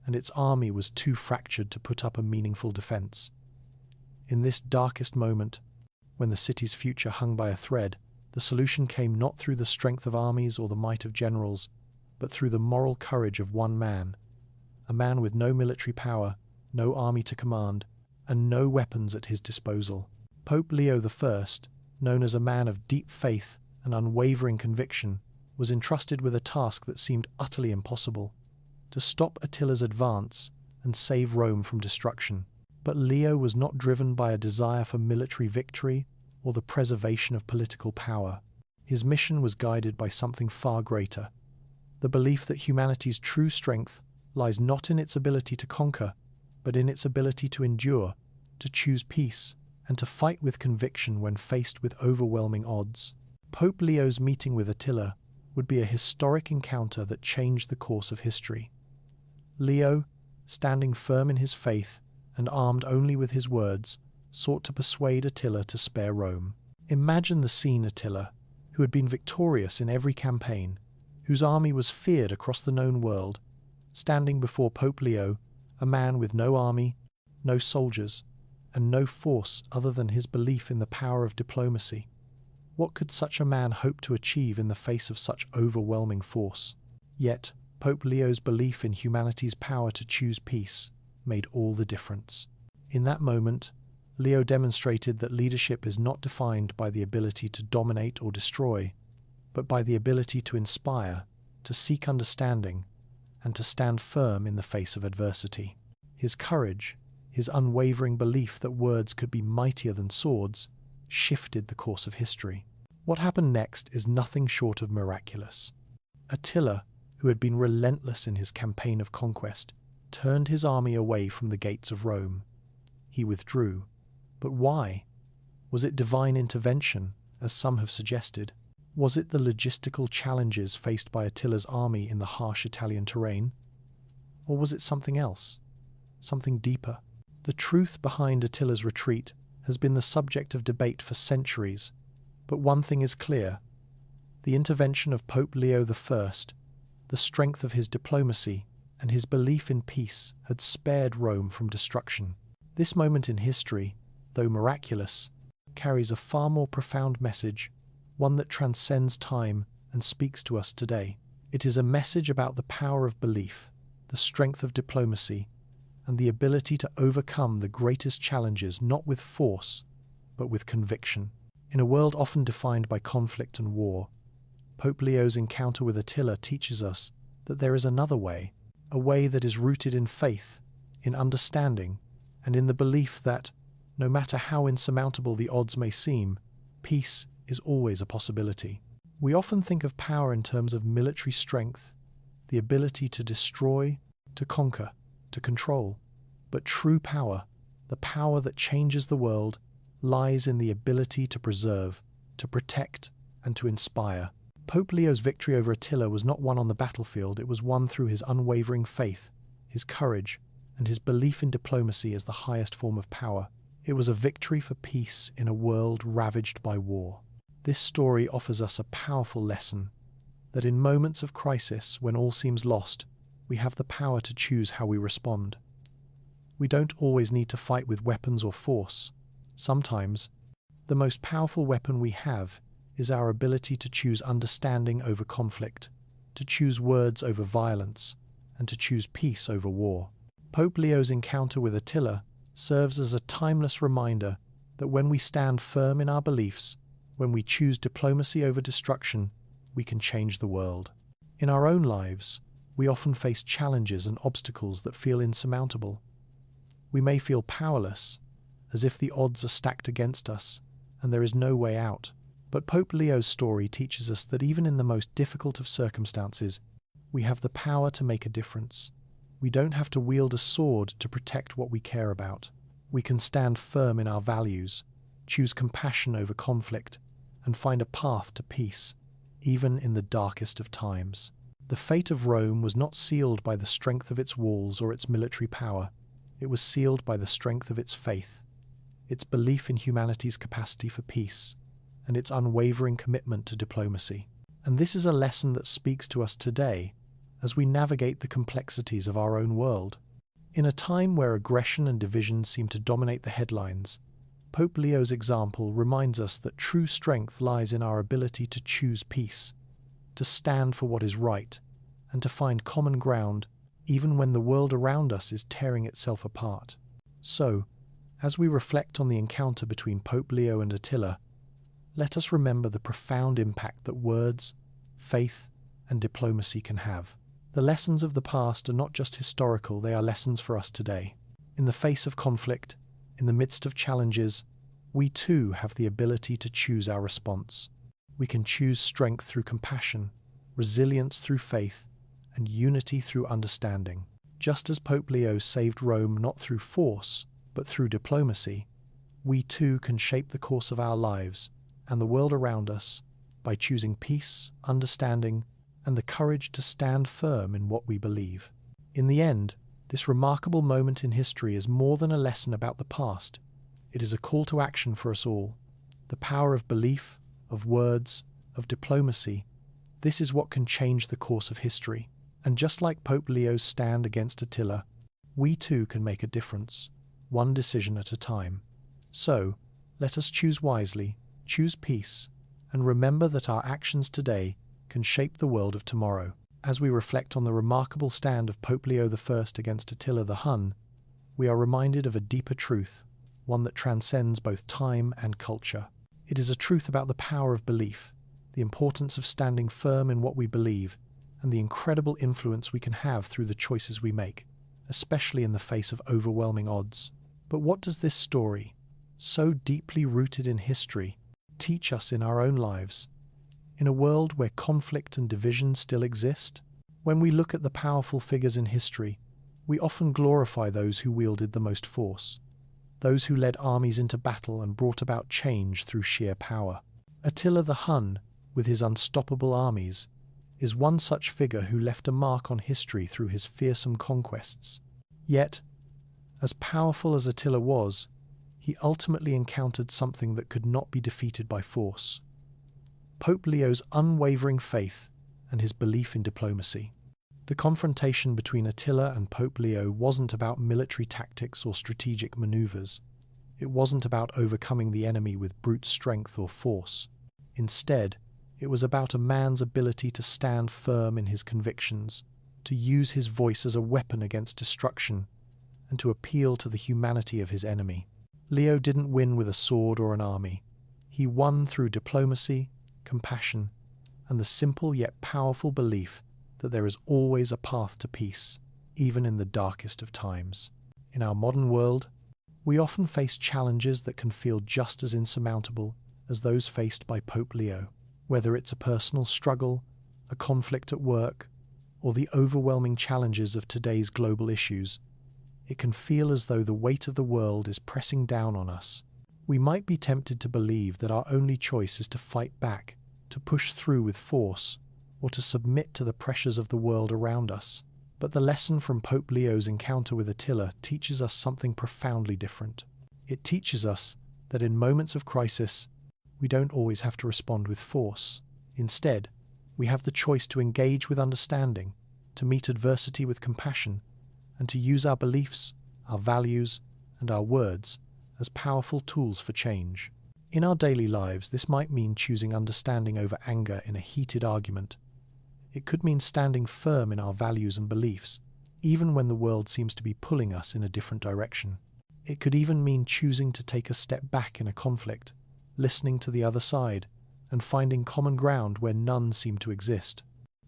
and its army was too fractured to put up a meaningful defense. In this darkest moment, when the city's future hung by a thread, the solution came not through the strength of armies or the might of generals, but through the moral courage of one man, a man with no military power, no army to command, and no weapons at his disposal. Pope Leo I, known as a man of deep faith and unwavering conviction, was entrusted with a task that seemed utterly impossible: to stop Attila's advance and save Rome from destruction. But Leo was not driven by a desire for military victory or the preservation of political power. His mission was guided by something far greater: the belief that humanity's true strength lies not in its ability to conquer, but in its ability to endure, to choose peace, and to fight with conviction when faced with overwhelming odds. Pope Leo's meeting with Attila would be a historic encounter that changed the course of history. Leo, standing firm in his faith and armed only with his words, sought to persuade Attila to spare Rome. Imagine the scene, Attila, who had been victorious in every campaign, whose army was feared across the known world, standing before Pope Leo, a man with no army, no soldiers, and no force other than his belief in the power of diplomacy. What could such a man hope to achieve in the face of such overwhelming force? Yet, Pope Leo's belief in humanity's power to choose peace made all the difference. In that moment, Leo demonstrated that leadership is not defined by the ability to dominate or destroy, but by the ability to inspire, to seek understanding, and to stand firm in the face of adversity. His courage, his unwavering belief that words could be mightier than swords, shifted the course of history. What happened next is nothing short of miraculous. Attila, who had been relentless in his campaign of conquest, turned his army away from the gates of Rome. He withdrew. But why? Was it divine intervention, as some have suggested? Was it the logistical challenges faced by Attila's army in the harsh Italian terrain? Or was it something else? Something deeper? The truth behind Attila's retreat has been the subject of debate for centuries, but one thing is clear. The intervention of Pope Leo I, the strength of his diplomacy, and his belief in peace had spared Rome from destruction. This moment in history, though miraculous, carries a far more profound message, one that transcends time and speaks to us today. It is a message about the power of belief, the strength of diplomacy, and the ability to overcome the greatest challenges not with force, but with conviction. In a world often defined by conflict and war, Pope Leo's encounter with Attila teaches us that there is another way, a way that is rooted in faith, in understanding, and in the belief that, no matter how insurmountable the odds may seem, peace is always a possibility. We often think of power in terms of military strength, the ability to destroy, to conquer, to control. But true power, the power that changes the world, lies in the ability to preserve, to protect, and to inspire. Pope Leo's victory over Attila was not won on the battlefield, it was won through his unwavering faith, his courage, and his belief in diplomacy as the highest form of power. It was a victory for peace in a world ravaged by war. This story offers us a powerful lesson, that in moments of crisis, when all seems lost, we have the power to choose how we respond. We don't always need to fight with weapons or force. Sometimes, the most powerful weapon we have is our ability to choose understanding over conflict, to choose words over violence, and to choose peace over war. Pope Leo's encounter with Attila serves as a timeless reminder that when we stand firm in our beliefs, when we choose diplomacy over destruction, we can change the world. In our own lives, we often face challenges and obstacles that feel insurmountable. We may feel powerless, as if the odds are stacked against us, and there is no way out. But Pope Leo's story teaches us that even in the most difficult of circumstances, we have the power to make a difference. We don't have to wield a sword to protect what we care about. We can stand firm in our values, choose compassion over conflict, and find a path to peace, even in the darkest of times. The fate of Rome was not sealed by the strength of its walls or its military power. It was sealed by the strength of its faith, its belief in humanity's capacity for peace, and its unwavering commitment to diplomacy. And this is a lesson that speaks to us today as we navigate the complexities of our own world. In a time where aggression and division seem to dominate the headlines, Pope Leo's example reminds us that true strength lies in our ability to choose peace, to stand for what is right, and to find common ground even when the world around us is tearing itself apart. So, as we reflect on the encounter between Pope Leo and Attila, let us remember the profound impact that words, faith, and diplomacy can have. The lessons of the past are not just historical, they are lessons for us today. In the face of conflict, in the midst of challenges, we too have the ability to choose our response. We can choose strength through compassion, resilience through faith, and unity through understanding. Just as Pope Leo saved Rome not through force, but through diplomacy, we too can shape the course of our lives and the world around us by choosing peace, understanding, and the courage to stand firm in what we believe. In the end, this remarkable moment in history is more than a lesson about the past. It is a call to action for us all. The power of belief, of words, of diplomacy, this is what can change the course of history. And just like Pope Leo's stand against Attila, we too can make a difference, one decision at a time. So, let us choose wisely, choose peace, and remember that our actions today can shape the world of tomorrow. As we reflect on the remarkable stand of Pope Leo I against Attila the Hun, we are reminded of a deeper truth, one that transcends both time and culture. It is a truth about the power of belief, the importance of standing firm in what we believe, and the incredible influence we can have through the choices we make, especially in the face of overwhelming odds. But what does this story, so deeply rooted in history, teach us in our own lives? In a world where conflict and division still exist, when we look at the powerful figures in history, we often glorify those who wielded the most force, those who led armies into battle and brought about change through sheer power. Attila the Hun, with his unstoppable armies, is one such figure who left a mark on history through his fearsome conquests. Yet, as powerful as Attila was, he ultimately encountered something that could not be defeated by force: Pope Leo's unwavering faith and his belief in diplomacy. The confrontation between Attila and Pope Leo wasn't about military tactics or strategic maneuvers. It wasn't about overcoming the enemy with brute strength or force. Instead, it was about a man's ability to stand firm in his convictions, to use his voice as a weapon against destruction, and to appeal to the humanity of his enemy. Leo didn't win with a sword or an army. He won through diplomacy, compassion, and the simple yet powerful belief that there is always a path to peace, even in the darkest of times. In our modern world, we often face challenges that can feel just as insurmountable as those faced by Pope Leo. Whether it's a personal struggle, a conflict at work, or the overwhelming challenges of today's global issues, it can feel as though the weight of the world is pressing down on us. We might be tempted to believe that our only choice is to fight back, to push through with force, or to submit to the pressures of the world around us. But the lesson from Pope Leo's encounter with Attila teaches us something profoundly different. It teaches us that in moments of crisis, we don't always have to respond with force. Instead, we have the choice to engage with understanding, to meet adversity with compassion, and to use our beliefs, our values, and our words as powerful tools for change. In our daily lives, this might mean choosing understanding over anger in a heated argument. It could mean standing firm in our values and beliefs, even when the world seems to be pulling us in a different direction. It could even mean choosing to take a step back in a conflict, listening to the other side, and finding common ground where none seemed to exist.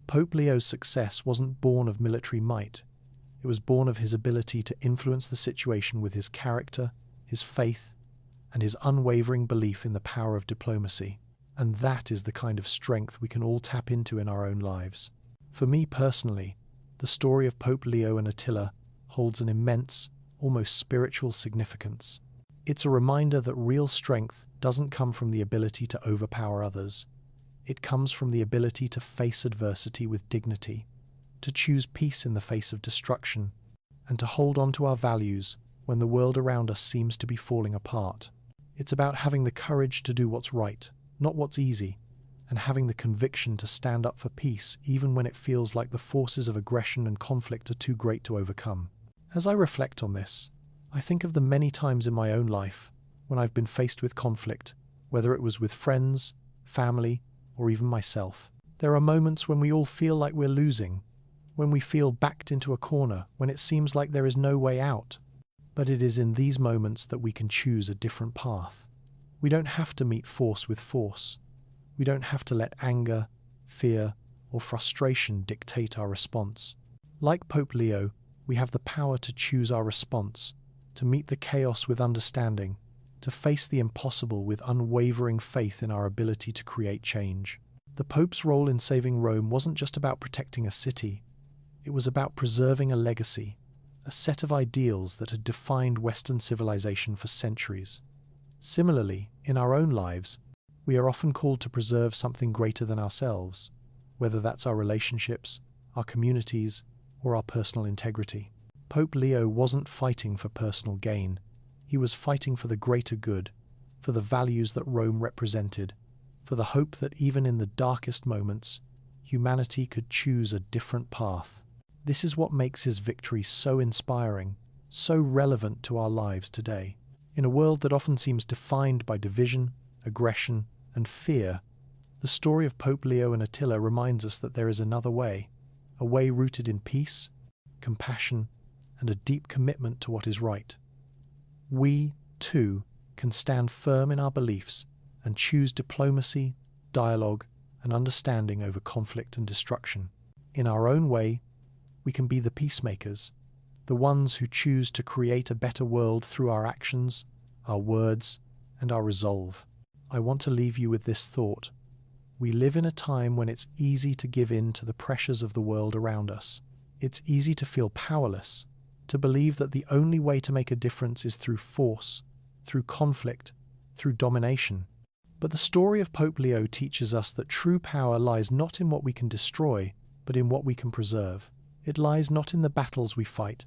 Pope Leo's success wasn't born of military might. It was born of his ability to influence the situation with his character, his faith, and his unwavering belief in the power of diplomacy. And that is the kind of strength we can all tap into in our own lives. For me personally, the story of Pope Leo and Attila holds an immense, almost spiritual significance. It's a reminder that real strength doesn't come from the ability to overpower others. It comes from the ability to face adversity with dignity, to choose peace in the face of destruction, and to hold on to our values when the world around us seems to be falling apart. It's about having the courage to do what's right, not what's easy, and having the conviction to stand up for peace even when it feels like the forces of aggression and conflict are too great to overcome. As I reflect on this, I think of the many times in my own life when I've been faced with conflict, whether it was with friends, family, or even myself. There are moments when we all feel like we're losing, when we feel backed into a corner, when it seems like there is no way out. But it is in these moments that we can choose a different path. We don't have to meet force with force. We don't have to let anger, fear, or frustration dictate our response. Like Pope Leo, we have the power to choose our response, to meet the chaos with understanding, to face the impossible with unwavering faith in our ability to create change. The Pope's role in saving Rome wasn't just about protecting a city. It was about preserving a legacy, a set of ideals that had defined Western civilization for centuries. Similarly, in our own lives, we are often called to preserve something greater than ourselves, whether that's our relationships, our communities, or our personal integrity. Pope Leo wasn't fighting for personal gain. He was fighting for the greater good, for the values that Rome represented, for the hope that even in the darkest moments, humanity could choose a different path. This is what makes his victory so inspiring, so relevant to our lives today. In a world that often seems defined by division, aggression, and fear, the story of Pope Leo and Attila reminds us that there is another way, a way rooted in peace, compassion, and a deep commitment to what is right. We, too, can stand firm in our beliefs and choose diplomacy, dialogue, and understanding over conflict and destruction. In our own way, we can be the peacemakers, the ones who choose to create a better world through our actions, our words, and our resolve. I want to leave you with this thought. We live in a time when it's easy to give in to the pressures of the world around us. It's easy to feel powerless, to believe that the only way to make a difference is through force, through conflict, through domination. But the story of Pope Leo teaches us that true power lies not in what we can destroy, but in what we can preserve. It lies not in the battles we fight,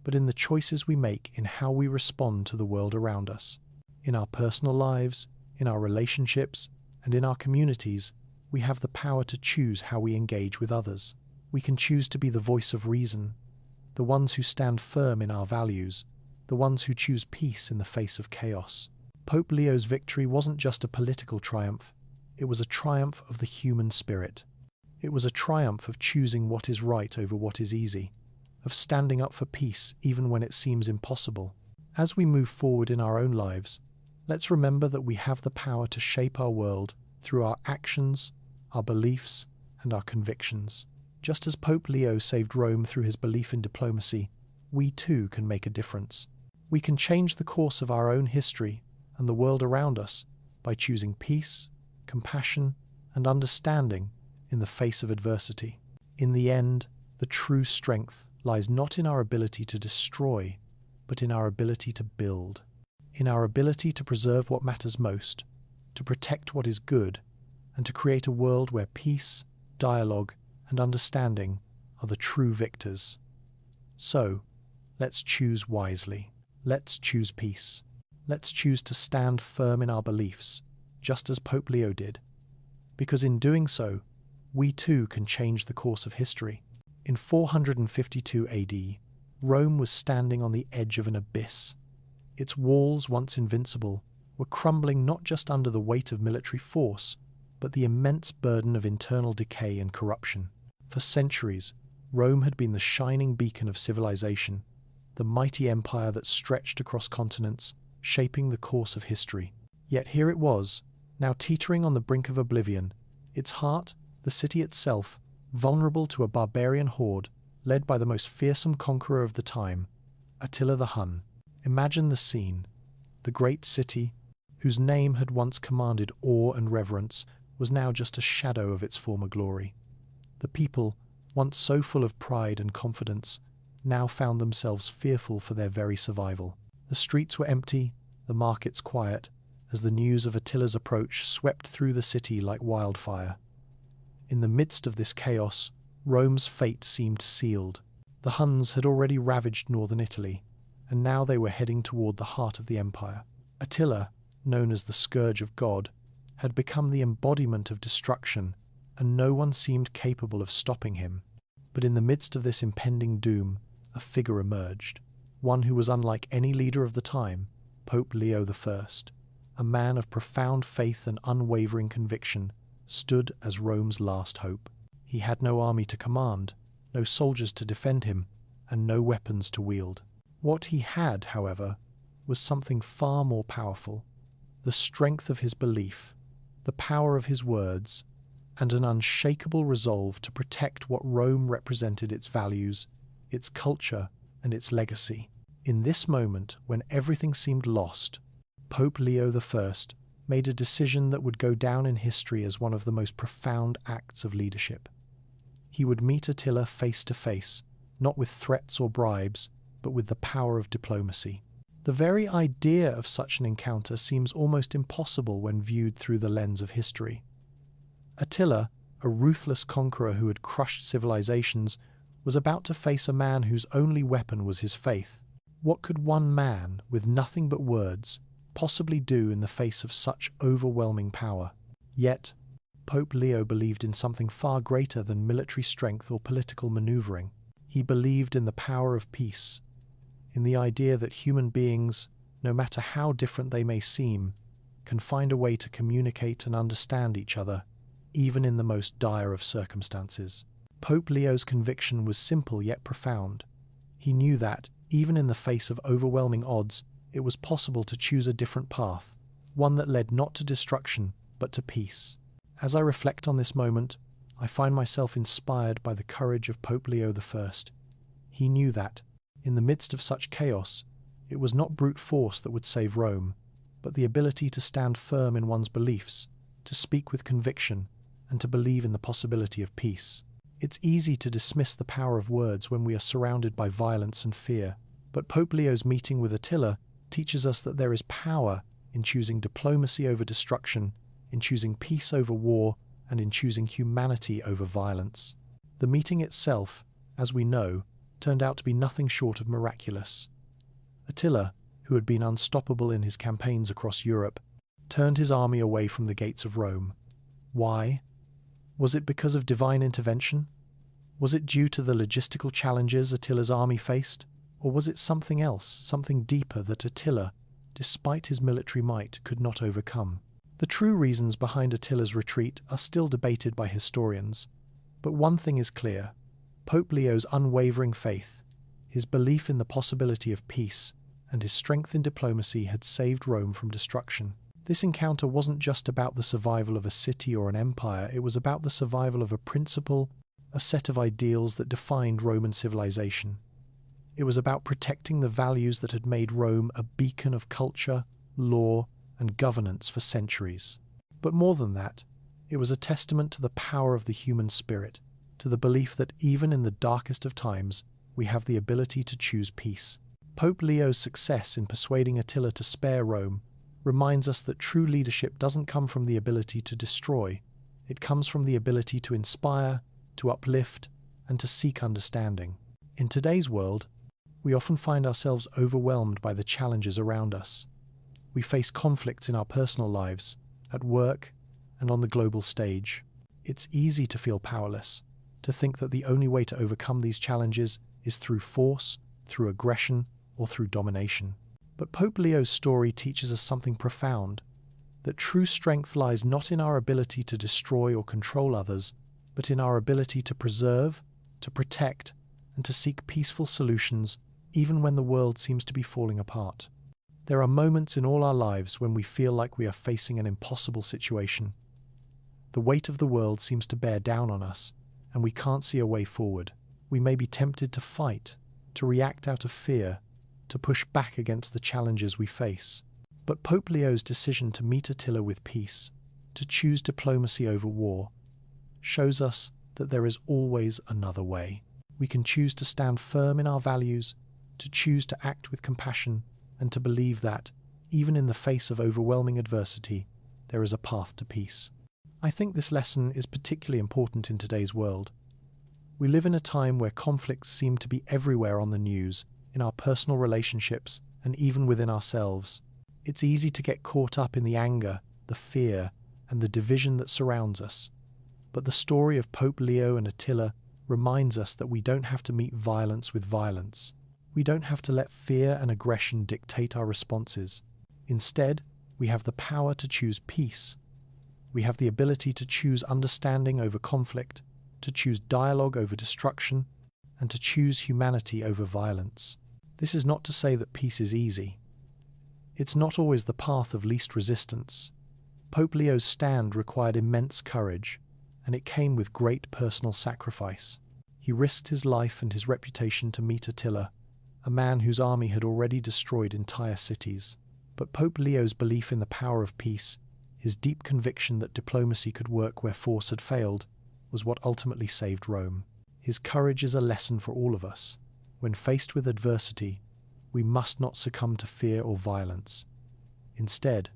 but in the choices we make in how we respond to the world around us. In our personal lives, in our relationships, and in our communities, we have the power to choose how we engage with others. We can choose to be the voice of reason, the ones who stand firm in our values, the ones who choose peace in the face of chaos. Pope Leo's victory wasn't just a political triumph, it was a triumph of the human spirit. It was a triumph of choosing what is right over what is easy, of standing up for peace even when it seems impossible. As we move forward in our own lives, let's remember that we have the power to shape our world through our actions, our beliefs, and our convictions. Just as Pope Leo saved Rome through his belief in diplomacy, we too can make a difference. We can change the course of our own history and the world around us by choosing peace, compassion, and understanding in the face of adversity. In the end, the true strength lies not in our ability to destroy, but in our ability to build. In our ability to preserve what matters most, to protect what is good, and to create a world where peace, dialogue, and understanding are the true victors. So, let's choose wisely. Let's choose peace. Let's choose to stand firm in our beliefs, just as Pope Leo did. Because in doing so, we too can change the course of history. In 452 AD, Rome was standing on the edge of an abyss. Its walls, once invincible, were crumbling not just under the weight of military force, but the immense burden of internal decay and corruption. For centuries, Rome had been the shining beacon of civilization, the mighty empire that stretched across continents, shaping the course of history. Yet here it was, now teetering on the brink of oblivion, its heart, the city itself, vulnerable to a barbarian horde led by the most fearsome conqueror of the time, Attila the Hun. Imagine the scene. The great city, whose name had once commanded awe and reverence, was now just a shadow of its former glory. The people, once so full of pride and confidence, now found themselves fearful for their very survival. The streets were empty, the markets quiet, as the news of Attila's approach swept through the city like wildfire. In the midst of this chaos, Rome's fate seemed sealed. The Huns had already ravaged northern Italy, and now they were heading toward the heart of the empire. Attila, known as the Scourge of God, had become the embodiment of destruction, and no one seemed capable of stopping him. But in the midst of this impending doom, a figure emerged, one who was unlike any leader of the time, Pope Leo I, a man of profound faith and unwavering conviction, stood as Rome's last hope. He had no army to command, no soldiers to defend him, and no weapons to wield. What he had, however, was something far more powerful: the strength of his belief, the power of his words, and an unshakable resolve to protect what Rome represented: its values, its culture, and its legacy. In this moment, when everything seemed lost, Pope Leo I made a decision that would go down in history as one of the most profound acts of leadership. He would meet Attila face to face, not with threats or bribes, but with the power of diplomacy. The very idea of such an encounter seems almost impossible when viewed through the lens of history. Attila, a ruthless conqueror who had crushed civilizations, was about to face a man whose only weapon was his faith. What could one man, with nothing but words, possibly do in the face of such overwhelming power? Yet, Pope Leo believed in something far greater than military strength or political maneuvering. He believed in the power of peace, in the idea that human beings, no matter how different they may seem, can find a way to communicate and understand each other, even in the most dire of circumstances. Pope Leo's conviction was simple yet profound. He knew that, even in the face of overwhelming odds, it was possible to choose a different path, one that led not to destruction, but to peace. As I reflect on this moment, I find myself inspired by the courage of Pope Leo I. He knew that, in the midst of such chaos, it was not brute force that would save Rome, but the ability to stand firm in one's beliefs, to speak with conviction, and to believe in the possibility of peace. It's easy to dismiss the power of words when we are surrounded by violence and fear, but Pope Leo's meeting with Attila teaches us that there is power in choosing diplomacy over destruction, in choosing peace over war, and in choosing humanity over violence. The meeting itself, as we know, turned out to be nothing short of miraculous. Attila, who had been unstoppable in his campaigns across Europe, turned his army away from the gates of Rome. Why? Was it because of divine intervention? Was it due to the logistical challenges Attila's army faced? Or was it something else, something deeper that Attila, despite his military might, could not overcome? The true reasons behind Attila's retreat are still debated by historians, but one thing is clear. Pope Leo's unwavering faith, his belief in the possibility of peace, and his strength in diplomacy had saved Rome from destruction. This encounter wasn't just about the survival of a city or an empire, it was about the survival of a principle, a set of ideals that defined Roman civilization. It was about protecting the values that had made Rome a beacon of culture, law, and governance for centuries. But more than that, it was a testament to the power of the human spirit, to the belief that even in the darkest of times, we have the ability to choose peace. Pope Leo's success in persuading Attila to spare Rome reminds us that true leadership doesn't come from the ability to destroy. It comes from the ability to inspire, to uplift, and to seek understanding. In today's world, we often find ourselves overwhelmed by the challenges around us. We face conflicts in our personal lives, at work, and on the global stage. It's easy to feel powerless, to think that the only way to overcome these challenges is through force, through aggression, or through domination. But Pope Leo's story teaches us something profound, that true strength lies not in our ability to destroy or control others, but in our ability to preserve, to protect, and to seek peaceful solutions even when the world seems to be falling apart. There are moments in all our lives when we feel like we are facing an impossible situation. The weight of the world seems to bear down on us, and we can't see a way forward. We may be tempted to fight, to react out of fear, to push back against the challenges we face. But Pope Leo's decision to meet Attila with peace, to choose diplomacy over war, shows us that there is always another way. We can choose to stand firm in our values, to choose to act with compassion, and to believe that, even in the face of overwhelming adversity, there is a path to peace. I think this lesson is particularly important in today's world. We live in a time where conflicts seem to be everywhere on the news, in our personal relationships, and even within ourselves. It's easy to get caught up in the anger, the fear, and the division that surrounds us. But the story of Pope Leo and Attila reminds us that we don't have to meet violence with violence. We don't have to let fear and aggression dictate our responses. Instead, we have the power to choose peace. We have the ability to choose understanding over conflict, to choose dialogue over destruction, and to choose humanity over violence. This is not to say that peace is easy. It's not always the path of least resistance. Pope Leo's stand required immense courage, and it came with great personal sacrifice. He risked his life and his reputation to meet Attila, a man whose army had already destroyed entire cities. But Pope Leo's belief in the power of peace, his deep conviction that diplomacy could work where force had failed, was what ultimately saved Rome. His courage is a lesson for all of us. When faced with adversity, we must not succumb to fear or violence. Instead,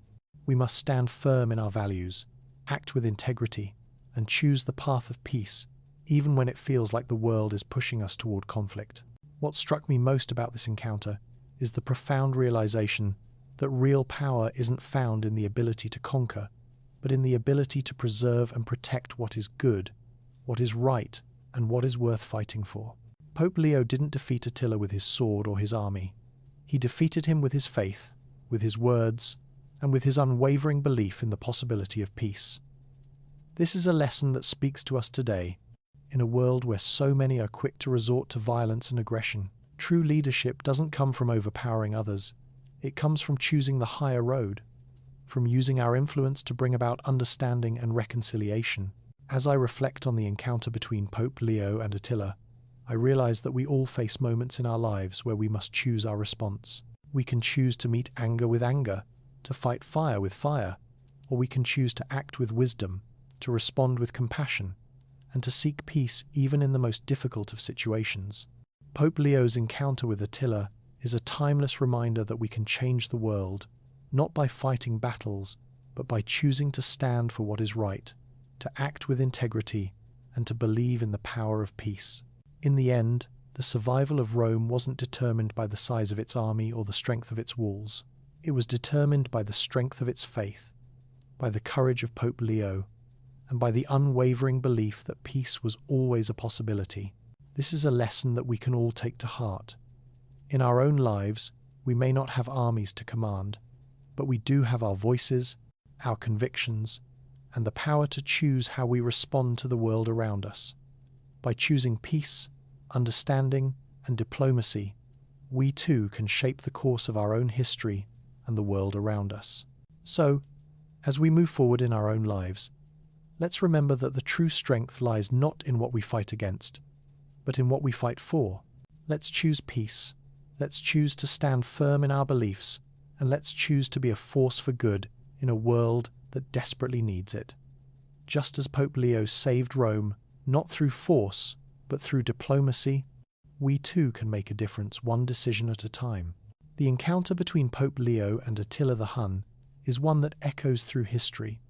we must stand firm in our values, act with integrity, and choose the path of peace, even when it feels like the world is pushing us toward conflict. What struck me most about this encounter is the profound realization that real power isn't found in the ability to conquer, but in the ability to preserve and protect what is good, what is right, and what is worth fighting for. Pope Leo didn't defeat Attila with his sword or his army. He defeated him with his faith, with his words, and with his unwavering belief in the possibility of peace. This is a lesson that speaks to us today, in a world where so many are quick to resort to violence and aggression. True leadership doesn't come from overpowering others. It comes from choosing the higher road, from using our influence to bring about understanding and reconciliation. As I reflect on the encounter between Pope Leo and Attila, I realize that we all face moments in our lives where we must choose our response. We can choose to meet anger with anger, to fight fire with fire, or we can choose to act with wisdom, to respond with compassion, and to seek peace even in the most difficult of situations. Pope Leo's encounter with Attila is a timeless reminder that we can change the world, not by fighting battles, but by choosing to stand for what is right, to act with integrity, and to believe in the power of peace. In the end, the survival of Rome wasn't determined by the size of its army or the strength of its walls. It was determined by the strength of its faith, by the courage of Pope Leo, and by the unwavering belief that peace was always a possibility. This is a lesson that we can all take to heart. In our own lives, we may not have armies to command, but we do have our voices, our convictions, and the power to choose how we respond to the world around us. By choosing peace, understanding, and diplomacy, we too can shape the course of our own history and the world around us. So, as we move forward in our own lives, let's remember that the true strength lies not in what we fight against, but in what we fight for. Let's choose peace. Let's choose to stand firm in our beliefs, and let's choose to be a force for good in a world that desperately needs it. Just as Pope Leo saved Rome, not through force, but through diplomacy, we too can make a difference one decision at a time. The encounter between Pope Leo and Attila the Hun is one that echoes through history,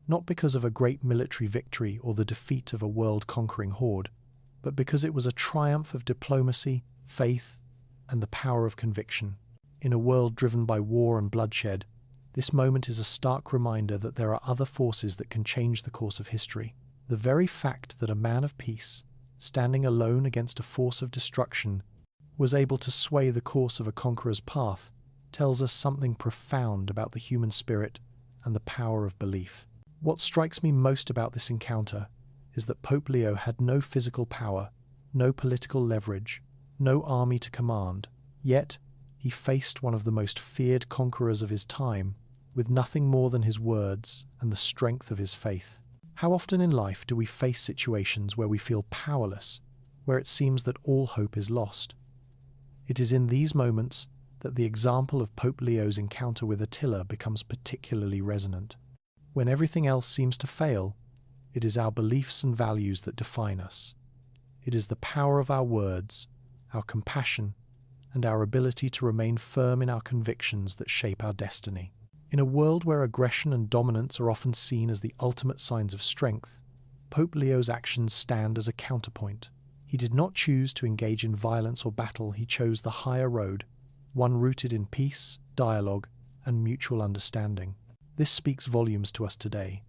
not because of a great military victory or the defeat of a world-conquering horde, but because it was a triumph of diplomacy, faith, and the power of conviction. In a world driven by war and bloodshed, this moment is a stark reminder that there are other forces that can change the course of history. The very fact that a man of peace, standing alone against a force of destruction, was able to sway the course of a conqueror's path tells us something profound about the human spirit and the power of belief. What strikes me most about this encounter is that Pope Leo had no physical power, no political leverage, no army to command, yet he faced one of the most feared conquerors of his time with nothing more than his words and the strength of his faith. How often in life do we face situations where we feel powerless, where it seems that all hope is lost? It is in these moments that the example of Pope Leo's encounter with Attila becomes particularly resonant. When everything else seems to fail, it is our beliefs and values that define us. It is the power of our words, our compassion, and our ability to remain firm in our convictions that shape our destiny. In a world where aggression and dominance are often seen as the ultimate signs of strength, Pope Leo's actions stand as a counterpoint. He did not choose to engage in violence or battle, he chose the higher road, one rooted in peace, dialogue, and mutual understanding. This speaks volumes to us today,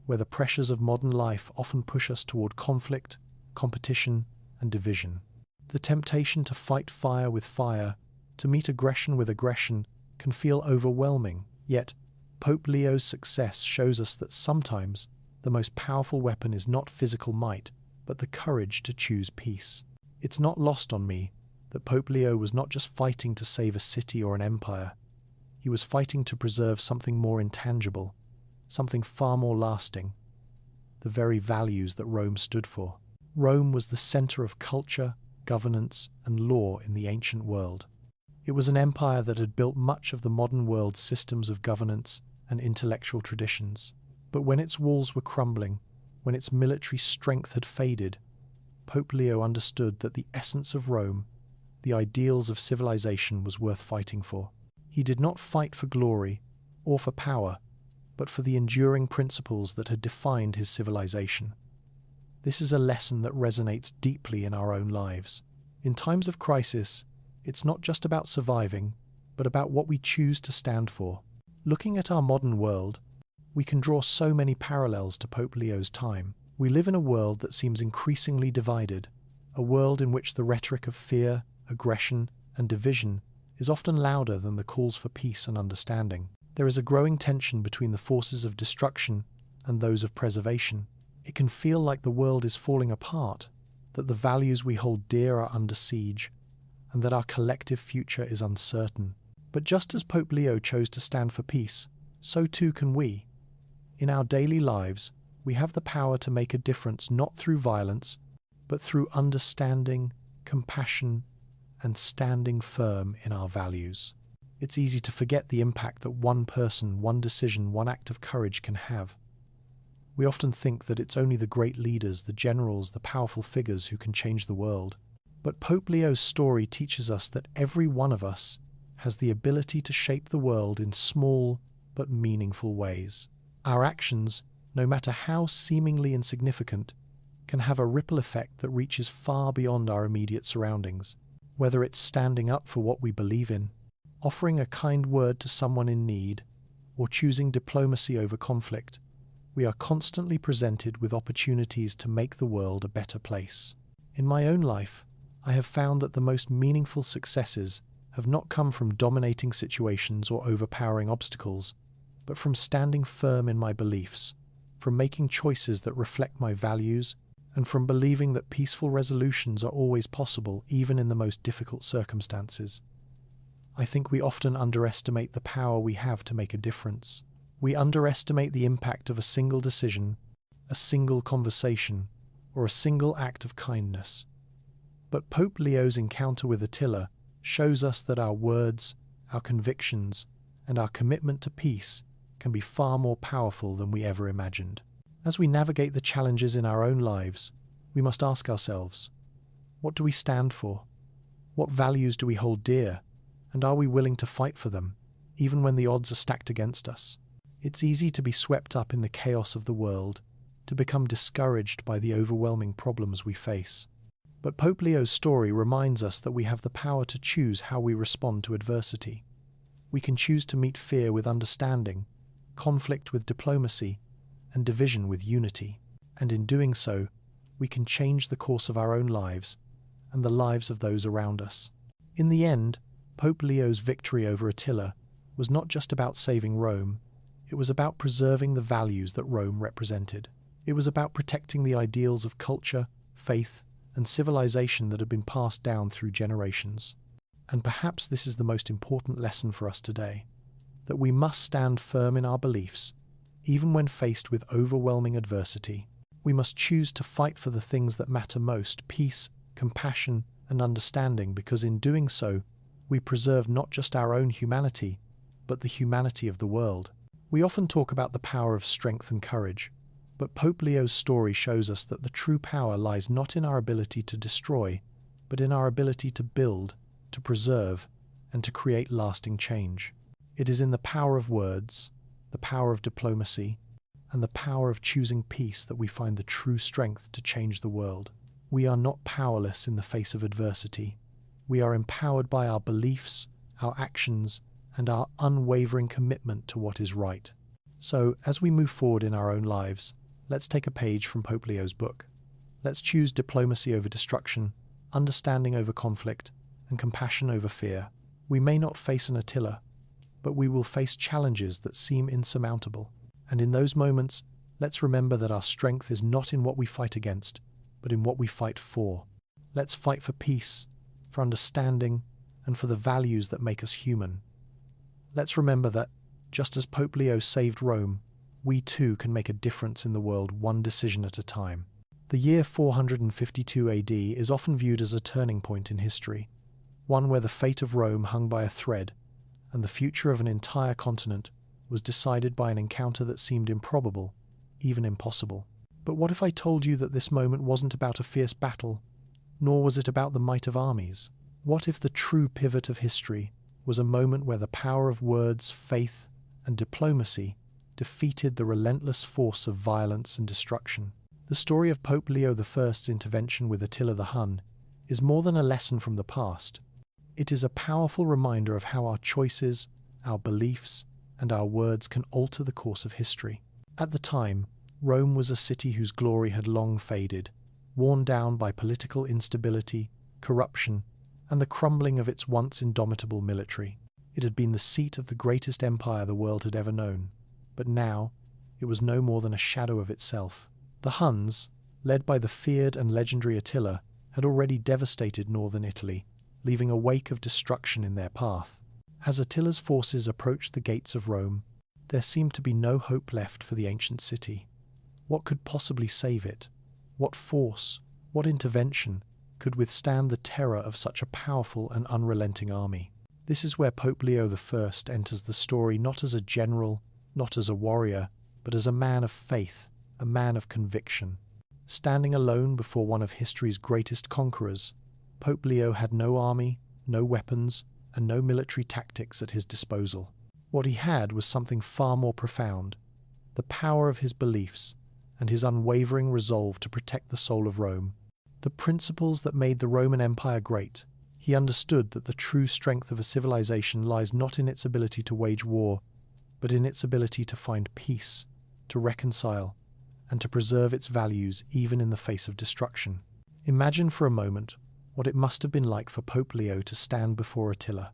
where the pressures of modern life often push us toward conflict, competition, and division. The temptation to fight fire with fire, to meet aggression with aggression, can feel overwhelming. Yet, Pope Leo's success shows us that sometimes the most powerful weapon is not physical might, but the courage to choose peace. It's not lost on me that Pope Leo was not just fighting to save a city or an empire. He was fighting to preserve something more intangible, something far more lasting, the very values that Rome stood for. Rome was the center of culture, governance, and law in the ancient world. It was an empire that had built much of the modern world's systems of governance and intellectual traditions. But when its walls were crumbling, when its military strength had faded, Pope Leo understood that the essence of Rome, the ideals of civilization, was worth fighting for. He did not fight for glory or for power, but for the enduring principles that had defined his civilization. This is a lesson that resonates deeply in our own lives. In times of crisis, it's not just about surviving, but about what we choose to stand for. Looking at our modern world, We can draw so many parallels to Pope Leo's time. We live in a world that seems increasingly divided, a world in which the rhetoric of fear, aggression, and division is often louder than the calls for peace and understanding. There is a growing tension between the forces of destruction and those of preservation. It can feel like the world is falling apart, that the values we hold dear are under siege, and that our collective future is uncertain. But just as Pope Leo chose to stand for peace, so too can we. In our daily lives, we have the power to make a difference not through violence, but through understanding, compassion, and standing firm in our values. It's easy to forget the impact that one person, one decision, one act of courage can have. We often think that it's only the great leaders, the generals, the powerful figures who can change the world. But Pope Leo's story teaches us that every one of us has the ability to shape the world in small but meaningful ways. Our actions, no matter how seemingly insignificant, can have a ripple effect that reaches far beyond our immediate surroundings. Whether it's standing up for what we believe in, offering a kind word to someone in need, or choosing diplomacy over conflict, we are constantly presented with opportunities to make the world a better place. In my own life, I have found that the most meaningful successes have not come from dominating situations or overpowering obstacles, but from standing firm in my beliefs, from making choices that reflect my values, and from believing that peaceful resolutions are always possible, even in the most difficult circumstances. I think we often underestimate the power we have to make a difference. We underestimate the impact of a single decision, a single conversation, or a single act of kindness. But Pope Leo's encounter with Attila shows us that our words, our convictions, and our commitment to peace can be far more powerful than we ever imagined. As we navigate the challenges in our own lives, we must ask ourselves, what do we stand for? What values do we hold dear? And are we willing to fight for them, even when the odds are stacked against us? It's easy to be swept up in the chaos of the world, to become discouraged by the overwhelming problems we face. But Pope Leo's story reminds us that we have the power to choose how we respond to adversity. We can choose to meet fear with understanding, conflict with diplomacy, and division with unity. And in doing so, we can change the course of our own lives and the lives of those around us. In the end, Pope Leo's victory over Attila was not just about saving Rome, it was about preserving the values that Rome represented. It was about protecting the ideals of culture, faith, and civilization that had been passed down through generations. And perhaps this is the most important lesson for us today, that we must stand firm in our beliefs, even when faced with overwhelming adversity. We must choose to fight for the things that matter most, peace, compassion, and understanding, because in doing so, we preserve not just our own humanity, but the humanity of the world. We often talk about the power of strength and courage, but Pope Leo's story shows us that the true power lies not in our ability to destroy, but in our ability to build, to preserve, and to create lasting change. It is in the power of words, the power of diplomacy, and the power of choosing peace that we find the true strength to change the world. We are not powerless in the face of adversity. We are empowered by our beliefs, our actions, and our unwavering commitment to what is right. So, as we move forward in our own lives, let's take a page from Pope Leo's book. Let's choose diplomacy over destruction, understanding over conflict, and compassion over fear. We may not face an Attila, but we will face challenges that seem insurmountable. And in those moments, let's remember that our strength is not in what we fight against, but in what we fight for. Let's fight for peace, for understanding, and for the values that make us human. Let's remember that, just as Pope Leo saved Rome, we too can make a difference in the world one decision at a time. The year 452 AD is often viewed as a turning point in history, one where the fate of Rome hung by a thread, and the future of an entire continent was decided by an encounter that seemed improbable, even impossible. But what if I told you that this moment wasn't about a fierce battle, nor was it about the might of armies? What if the true pivot of history was a moment where the power of words, faith, and diplomacy defeated the relentless force of violence and destruction? The story of Pope Leo I's intervention with Attila the Hun is more than a lesson from the past. It is a powerful reminder of how our choices, our beliefs, and our words can alter the course of history. At the time, Rome was a city whose glory had long faded, worn down by political instability, corruption, and the crumbling of its once indomitable military. It had been the seat of the greatest empire the world had ever known, but now it was no more than a shadow of itself. The Huns, led by the feared and legendary Attila, had already devastated northern Italy, leaving a wake of destruction in their path. As Attila's forces approached the gates of Rome, there seemed to be no hope left for the ancient city. What could possibly save it? What force, what intervention could withstand the terror of such a powerful and unrelenting army? This is where Pope Leo I enters the story, not as a general, not as a warrior, but as a man of faith, a man of conviction. Standing alone before one of history's greatest conquerors, Pope Leo had no army, no weapons, and no military tactics at his disposal. What he had was something far more profound: the power of his beliefs and his unwavering resolve to protect the soul of Rome, the principles that made the Roman Empire great. He understood that the true strength of a civilization lies not in its ability to wage war, but in its ability to find peace, to reconcile, and to preserve its values even in the face of destruction. Imagine for a moment what it must have been like for Pope Leo to stand before Attila.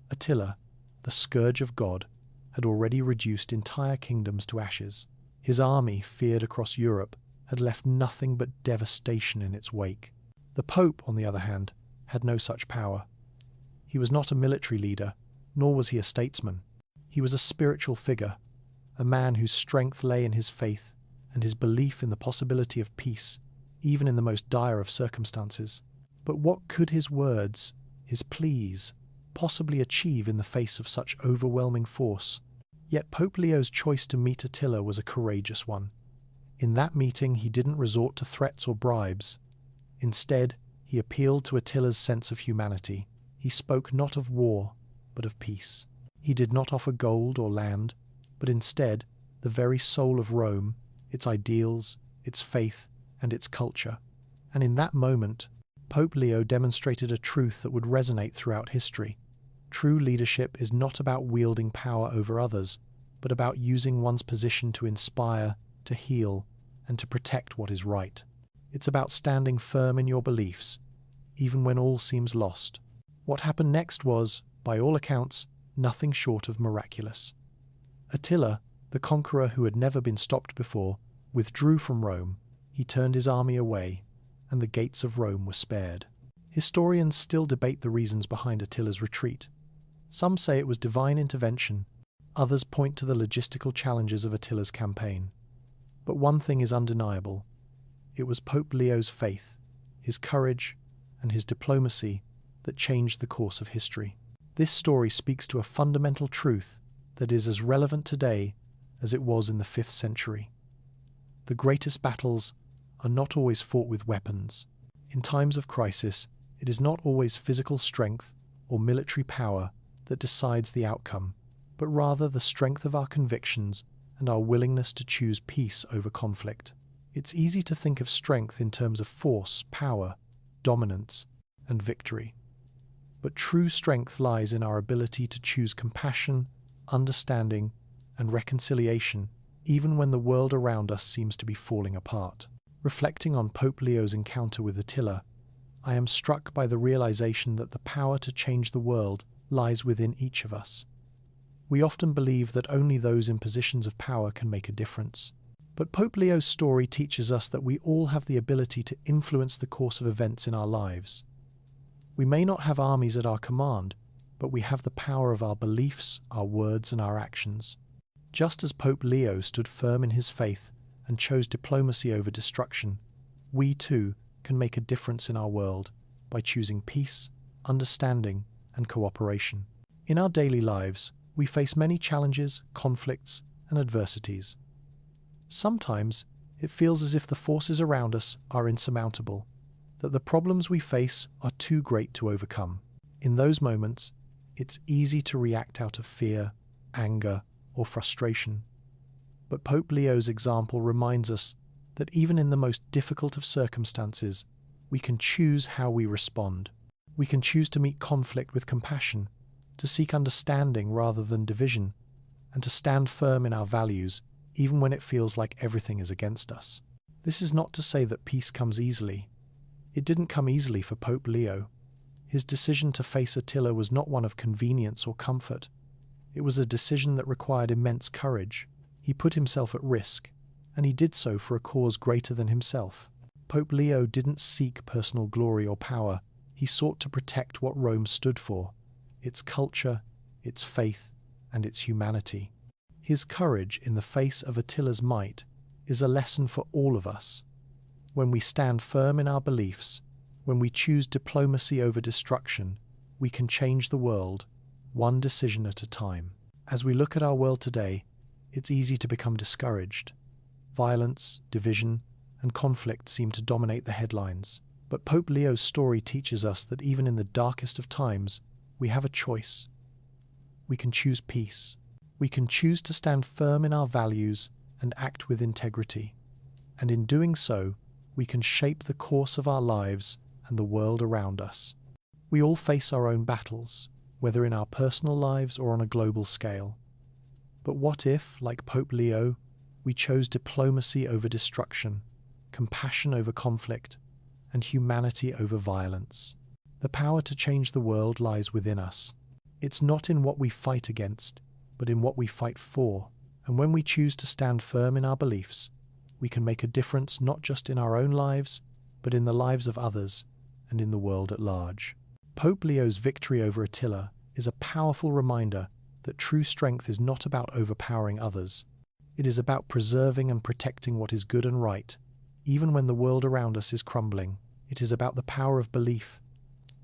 Attila, the scourge of God, had already reduced entire kingdoms to ashes. His army, feared across Europe, had left nothing but devastation in its wake. The Pope, on the other hand, had no such power. He was not a military leader, nor was he a statesman. He was a spiritual figure, a man whose strength lay in his faith and his belief in the possibility of peace, even in the most dire of circumstances. But what could his words, his pleas, possibly achieve in the face of such overwhelming force? Yet Pope Leo's choice to meet Attila was a courageous one. In that meeting, he didn't resort to threats or bribes. Instead, he appealed to Attila's sense of humanity. He spoke not of war, but of peace. He did not offer gold or land, but instead the very soul of Rome, its ideals, its faith, and its culture. And in that moment, Pope Leo demonstrated a truth that would resonate throughout history. True leadership is not about wielding power over others, but about using one's position to inspire, to heal, and to protect what is right. It's about standing firm in your beliefs, even when all seems lost. What happened next was, by all accounts, nothing short of miraculous. Attila, the conqueror who had never been stopped before, withdrew from Rome. He turned his army away, and the gates of Rome were spared. Historians still debate the reasons behind Attila's retreat. Some say it was divine intervention, others point to the logistical challenges of Attila's campaign. But one thing is undeniable: it was Pope Leo's faith, his courage, and his diplomacy that changed the course of history. This story speaks to a fundamental truth that is as relevant today as it was in the 5th century. The greatest battles are not always fought with weapons. In times of crisis, it is not always physical strength or military power that decides the outcome, but rather the strength of our convictions and our willingness to choose peace over conflict. It's easy to think of strength in terms of force, power, dominance, and victory. But true strength lies in our ability to choose compassion, understanding, and reconciliation, even when the world around us seems to be falling apart. Reflecting on Pope Leo's encounter with Attila, I am struck by the realization that the power to change the world lies within each of us. We often believe that only those in positions of power can make a difference. But Pope Leo's story teaches us that we all have the ability to influence the course of events in our lives. We may not have armies at our command, but we have the power of our beliefs, our words, and our actions. Just as Pope Leo stood firm in his faith and chose diplomacy over destruction, we too can make a difference in our world by choosing peace, understanding, and cooperation. In our daily lives, we face many challenges, conflicts, and adversities. Sometimes it feels as if the forces around us are insurmountable, that the problems we face are too great to overcome. In those moments, it's easy to react out of fear, anger, or frustration. But Pope Leo's example reminds us that even in the most difficult of circumstances, we can choose how we respond. We can choose to meet conflict with compassion, to seek understanding rather than division, and to stand firm in our values, even when it feels like everything is against us. This is not to say that peace comes easily. It didn't come easily for Pope Leo. His decision to face Attila was not one of convenience or comfort. It was a decision that required immense courage. He put himself at risk, and he did so for a cause greater than himself. Pope Leo didn't seek personal glory or power. He sought to protect what Rome stood for: its culture, its faith, and its humanity. His courage in the face of Attila's might is a lesson for all of us. When we stand firm in our beliefs, when we choose diplomacy over destruction, we can change the world, one decision at a time. As we look at our world today, it's easy to become discouraged. Violence, division, and conflict seem to dominate the headlines. But Pope Leo's story teaches us that even in the darkest of times, we have a choice. We can choose peace. We can choose to stand firm in our values and act with integrity. And in doing so, we can shape the course of our lives and the world around us. We all face our own battles, whether in our personal lives or on a global scale. But what if, like Pope Leo, we chose diplomacy over destruction, compassion over conflict, and humanity over violence? The power to change the world lies within us. It's not in what we fight against, but in what we fight for. And when we choose to stand firm in our beliefs, we can make a difference not just in our own lives, but in the lives of others and in the world at large. Pope Leo's victory over Attila is a powerful reminder that true strength is not about overpowering others. It is about preserving and protecting what is good and right, even when the world around us is crumbling. It is about the power of belief,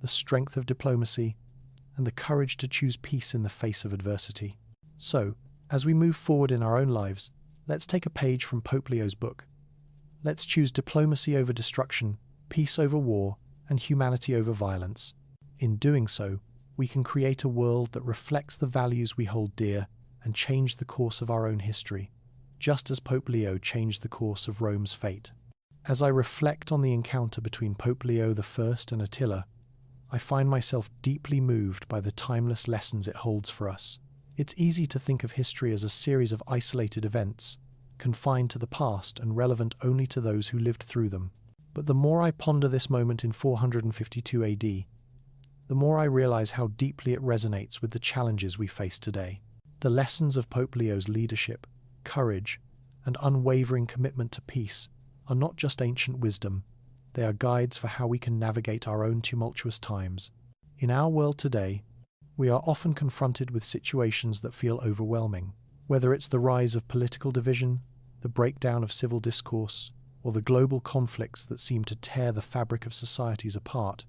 the strength of diplomacy, and the courage to choose peace in the face of adversity. So, as we move forward in our own lives, let's take a page from Pope Leo's book. Let's choose diplomacy over destruction, peace over war, and humanity over violence. In doing so, we can create a world that reflects the values we hold dear and change the course of our own history, just as Pope Leo changed the course of Rome's fate. As I reflect on the encounter between Pope Leo I and Attila, I find myself deeply moved by the timeless lessons it holds for us. It's easy to think of history as a series of isolated events, confined to the past and relevant only to those who lived through them. But the more I ponder this moment in 452 AD, the more I realize how deeply it resonates with the challenges we face today. The lessons of Pope Leo's leadership, courage, and unwavering commitment to peace are not just ancient wisdom, they are guides for how we can navigate our own tumultuous times. In our world today, we are often confronted with situations that feel overwhelming. Whether it's the rise of political division, the breakdown of civil discourse, or the global conflicts that seem to tear the fabric of societies apart,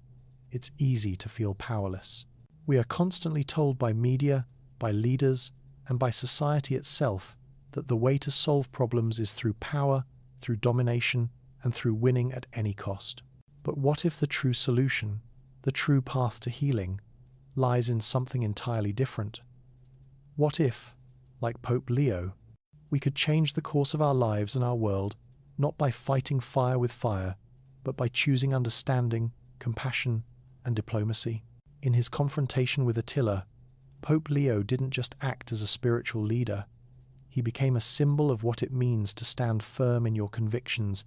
it's easy to feel powerless. We are constantly told by media, by leaders, and by society itself that the way to solve problems is through power, through domination, and through winning at any cost. But what if the true solution, the true path to healing, lies in something entirely different? What if, like Pope Leo, we could change the course of our lives and our world not by fighting fire with fire, but by choosing understanding, compassion, and diplomacy? In his confrontation with Attila, Pope Leo didn't just act as a spiritual leader. He became a symbol of what it means to stand firm in your convictions,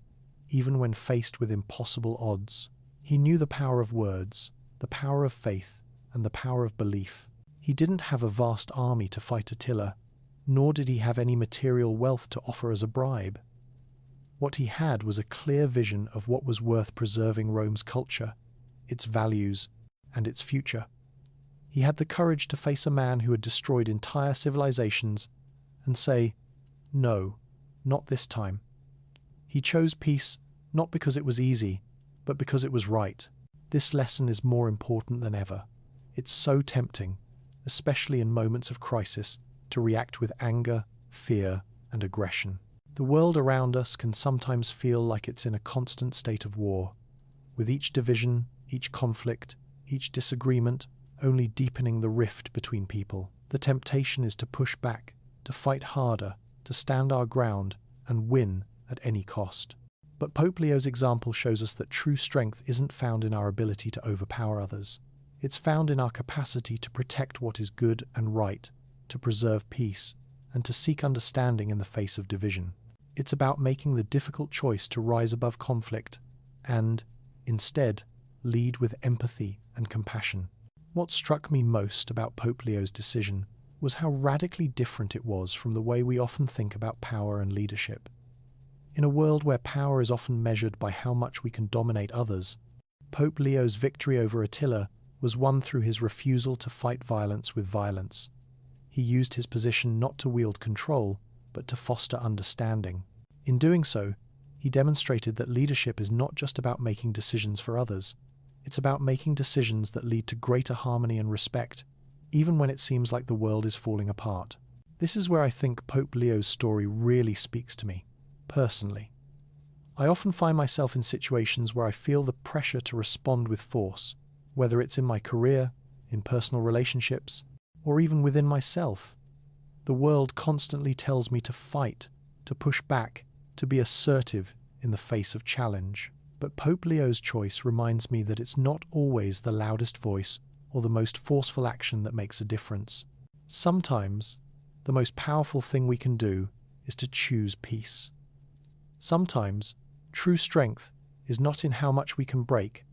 even when faced with impossible odds. He knew the power of words, the power of faith, and the power of belief. He didn't have a vast army to fight Attila, nor did he have any material wealth to offer as a bribe. What he had was a clear vision of what was worth preserving Rome's culture, its values, and its future. He had the courage to face a man who had destroyed entire civilizations and say, "No, not this time." He chose peace not because it was easy, but because it was right. This lesson is more important than ever. It's so tempting, especially in moments of crisis, to react with anger, fear, and aggression. The world around us can sometimes feel like it's in a constant state of war, with each division, each conflict, each disagreement only deepening the rift between people. The temptation is to push back, to fight harder, to stand our ground, and win at any cost. But Pope Leo's example shows us that true strength isn't found in our ability to overpower others. It's found in our capacity to protect what is good and right, to preserve peace, and to seek understanding in the face of division. It's about making the difficult choice to rise above conflict and, instead, lead with empathy and compassion. What struck me most about Pope Leo's decision was how radically different it was from the way we often think about power and leadership. In a world where power is often measured by how much we can dominate others, Pope Leo's victory over Attila was won through his refusal to fight violence with violence. He used his position not to wield control, but to foster understanding. In doing so, he demonstrated that leadership is not just about making decisions for others. It's about making decisions that lead to greater harmony and respect, even when it seems like the world is falling apart. This is where I think Pope Leo's story really speaks to me, personally. I often find myself in situations where I feel the pressure to respond with force, whether it's in my career, in personal relationships, or even within myself. The world constantly tells me to fight, to push back, to be assertive in the face of challenge. But Pope Leo's choice reminds me that it's not always the loudest voice or the most forceful action that makes a difference. Sometimes, the most powerful thing we can do is to choose peace. Sometimes, true strength is not in how much we can break,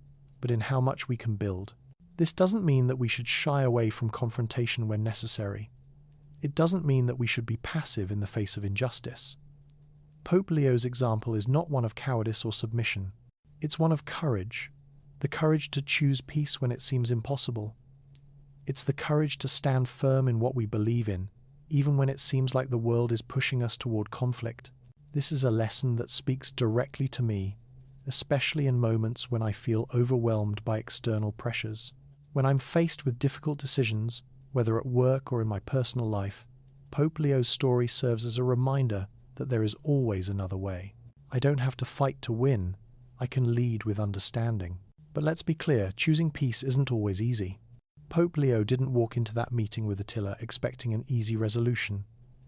but in how much we can build. This doesn't mean that we should shy away from confrontation when necessary. It doesn't mean that we should be passive in the face of injustice. Pope Leo's example is not one of cowardice or submission. It's one of courage, the courage to choose peace when it seems impossible. It's the courage to stand firm in what we believe in, even when it seems like the world is pushing us toward conflict. This is a lesson that speaks directly to me, especially in moments when I feel overwhelmed by external pressures. When I'm faced with difficult decisions, whether at work or in my personal life, Pope Leo's story serves as a reminder that there is always another way. I don't have to fight to win. I can lead with understanding. But let's be clear, choosing peace isn't always easy. Pope Leo didn't walk into that meeting with Attila expecting an easy resolution.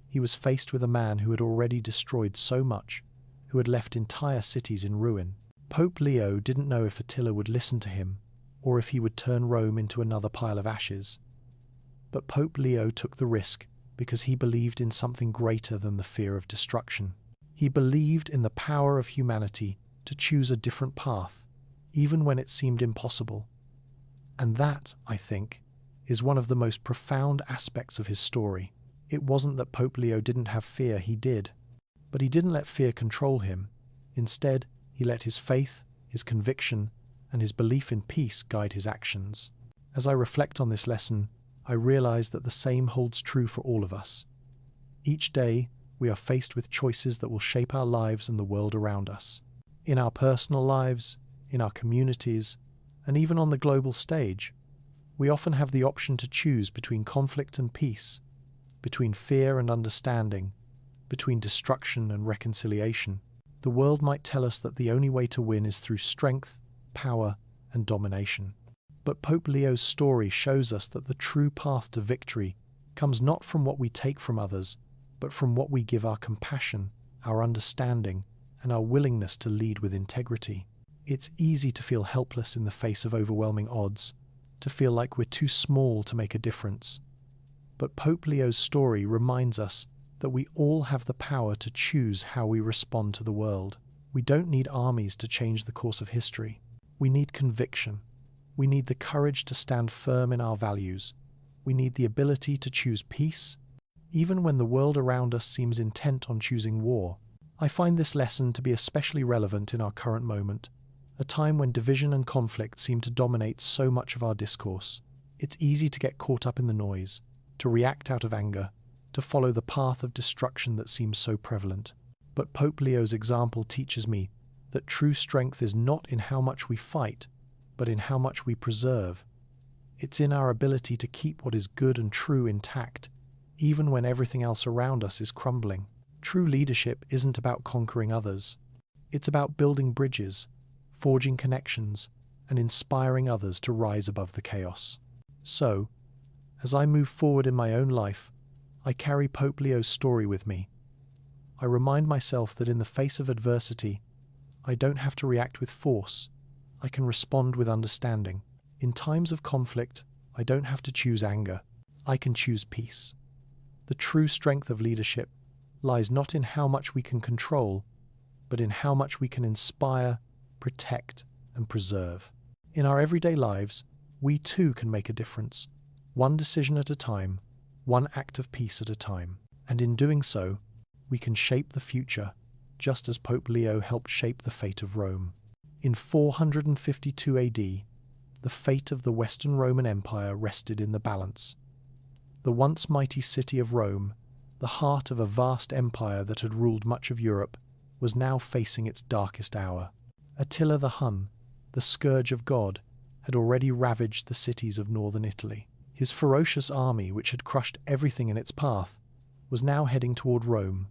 He was faced with a man who had already destroyed so much, who had left entire cities in ruin. Pope Leo didn't know if Attila would listen to him, or if he would turn Rome into another pile of ashes. But Pope Leo took the risk because he believed in something greater than the fear of destruction. He believed in the power of humanity to choose a different path, even when it seemed impossible. And that, I think, is one of the most profound aspects of his story. It wasn't that Pope Leo didn't have fear, he did. But he didn't let fear control him. Instead, he let his faith, his conviction, and his belief in peace guide his actions. As I reflect on this lesson, I realize that the same holds true for all of us. Each day, we are faced with choices that will shape our lives and the world around us. In our personal lives, in our communities, and even on the global stage, we often have the option to choose between conflict and peace, between fear and understanding, between destruction and reconciliation. The world might tell us that the only way to win is through strength, power, and domination. But Pope Leo's story shows us that the true path to victory comes not from what we take from others, but from what we give our compassion, our understanding, and our willingness to lead with integrity. It's easy to feel helpless in the face of overwhelming odds, to feel like we're too small to make a difference. But Pope Leo's story reminds us that we all have the power to choose how we respond to the world. We don't need armies to change the course of history. We need conviction. We need the courage to stand firm in our values. We need the ability to choose peace, even when the world around us seems intent on choosing war. I find this lesson to be especially relevant in our current moment, a time when division and conflict seem to dominate so much of our discourse. It's easy to get caught up in the noise, to react out of anger, to follow the path of destruction that seems so prevalent. But Pope Leo's example teaches me that true strength is not in how much we fight, but in how much we preserve. It's in our ability to keep what is good and true intact, even when everything else around us is crumbling. True leadership isn't about conquering others. It's about building bridges, forging connections, and inspiring others to rise above the chaos. So, as I move forward in my own life, I carry Pope Leo's story with me. I remind myself that in the face of adversity, I don't have to react with force. I can respond with understanding. In times of conflict, I don't have to choose anger. I can choose peace. The true strength of leadership lies not in how much we can control, but in how much we can inspire, protect, and preserve. In our everyday lives, we too can make a difference, one decision at a time, one act of peace at a time. And in doing so, we can shape the future, just as Pope Leo helped shape the fate of Rome. In 452 AD, the fate of the Western Roman Empire rested in the balance. The once mighty city of Rome, the heart of a vast empire that had ruled much of Europe, was now facing its darkest hour. Attila the Hun, the scourge of God, had already ravaged the cities of northern Italy. His ferocious army, which had crushed everything in its path, was now heading toward Rome,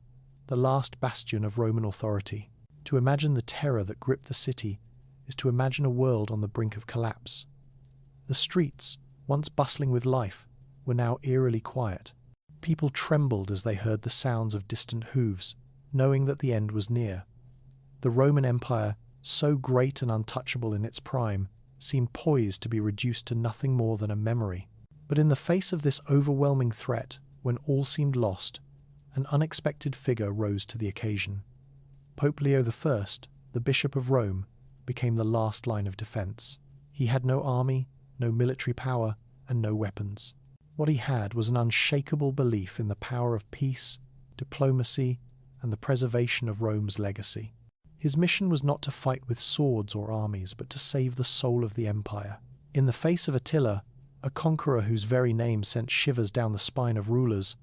the last bastion of Roman authority. To imagine the terror that gripped the city is to imagine a world on the brink of collapse. The streets, once bustling with life, were now eerily quiet. People trembled as they heard the sounds of distant hooves, knowing that the end was near. The Roman Empire, so great and untouchable in its prime, seemed poised to be reduced to nothing more than a memory. But in the face of this overwhelming threat, when all seemed lost, an unexpected figure rose to the occasion. Pope Leo I, the Bishop of Rome, became the last line of defense. He had no army, no military power, and no weapons. What he had was an unshakable belief in the power of peace, diplomacy, and the preservation of Rome's legacy. His mission was not to fight with swords or armies, but to save the soul of the empire. In the face of Attila, a conqueror whose very name sent shivers down the spine of rulers,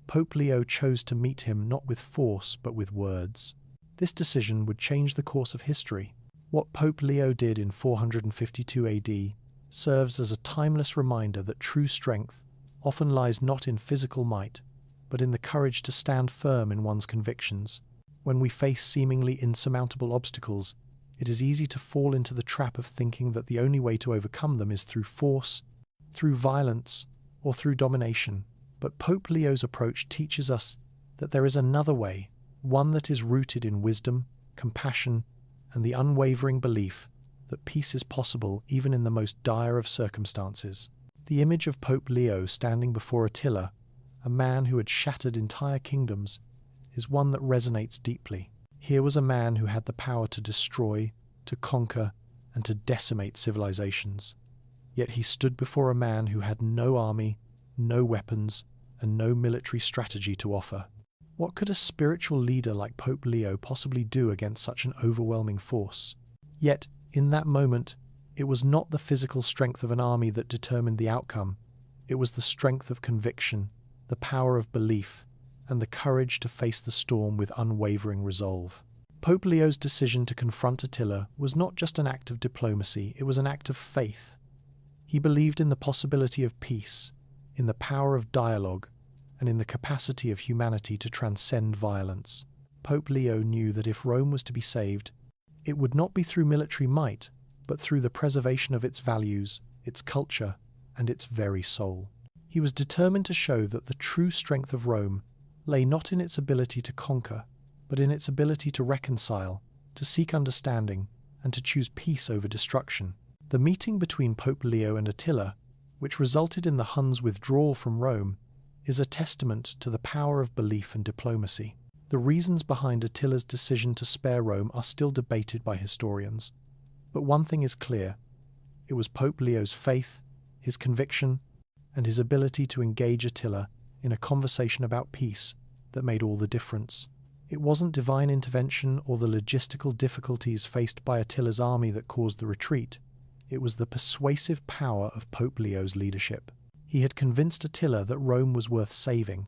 Pope Leo chose to meet him not with force, but with words. This decision would change the course of history. What Pope Leo did in 452 AD serves as a timeless reminder that true strength often lies not in physical might, but in the courage to stand firm in one's convictions. When we face seemingly insurmountable obstacles, it is easy to fall into the trap of thinking that the only way to overcome them is through force, through violence, or through domination. But Pope Leo's approach teaches us that there is another way, one that is rooted in wisdom, compassion, and the unwavering belief that peace is possible even in the most dire of circumstances. The image of Pope Leo standing before Attila, a man who had shattered entire kingdoms, is one that resonates deeply. Here was a man who had the power to destroy, to conquer, and to decimate civilizations. Yet he stood before a man who had no army, no weapons, and no military strategy to offer. What could a spiritual leader like Pope Leo possibly do against such an overwhelming force? Yet, in that moment, it was not the physical strength of an army that determined the outcome. It was the strength of conviction, the power of belief, and the courage to face the storm with unwavering resolve. Pope Leo's decision to confront Attila was not just an act of diplomacy, it was an act of faith. He believed in the possibility of peace, in the power of dialogue, and in the capacity of humanity to transcend violence. Pope Leo knew that if Rome was to be saved, it would not be through military might, but through the preservation of its values, its culture, and its very soul. He was determined to show that the true strength of Rome lay not in its ability to conquer, but in its ability to reconcile, to seek understanding, and to choose peace over destruction. The meeting between Pope Leo and Attila, which resulted in the Huns' withdrawal from Rome, is a testament to the power of belief and diplomacy. The reasons behind Attila's decision to spare Rome are still debated by historians. But one thing is clear: it was Pope Leo's faith, his conviction, and his ability to engage Attila in a conversation about peace that made all the difference. It wasn't divine intervention or the logistical difficulties faced by Attila's army that caused the retreat. It was the persuasive power of Pope Leo's leadership. He had convinced Attila that Rome was worth saving,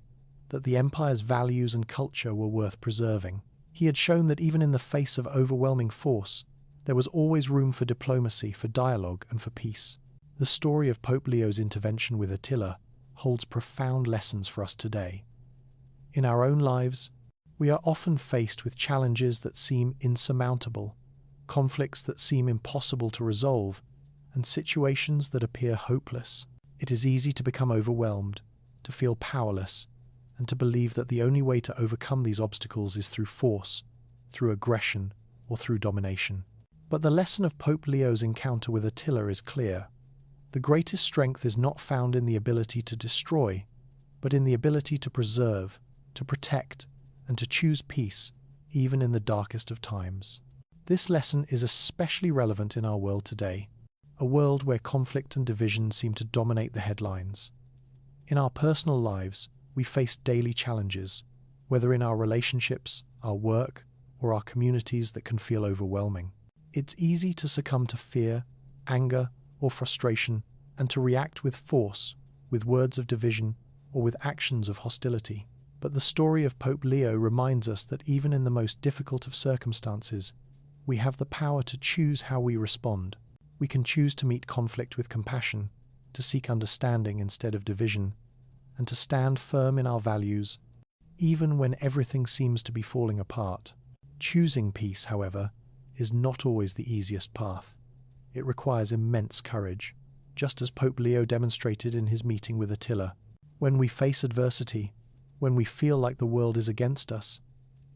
that the empire's values and culture were worth preserving. He had shown that even in the face of overwhelming force, there was always room for diplomacy, for dialogue, and for peace. The story of Pope Leo's intervention with Attila holds profound lessons for us today. In our own lives, we are often faced with challenges that seem insurmountable, conflicts that seem impossible to resolve, and situations that appear hopeless. It is easy to become overwhelmed, to feel powerless, and to believe that the only way to overcome these obstacles is through force, through aggression, or through domination. But the lesson of Pope Leo's encounter with Attila is clear. The greatest strength is not found in the ability to destroy, but in the ability to preserve, to protect, and to choose peace, even in the darkest of times. This lesson is especially relevant in our world today, a world where conflict and division seem to dominate the headlines. In our personal lives, we face daily challenges, whether in our relationships, our work, or our communities that can feel overwhelming. It's easy to succumb to fear, anger, or frustration, and to react with force, with words of division, or with actions of hostility. But the story of Pope Leo reminds us that even in the most difficult of circumstances, we have the power to choose how we respond. We can choose to meet conflict with compassion, to seek understanding instead of division, and to stand firm in our values, even when everything seems to be falling apart. Choosing peace, however, is not always the easiest path. It requires immense courage, just as Pope Leo demonstrated in his meeting with Attila. When we face adversity, when we feel like the world is against us,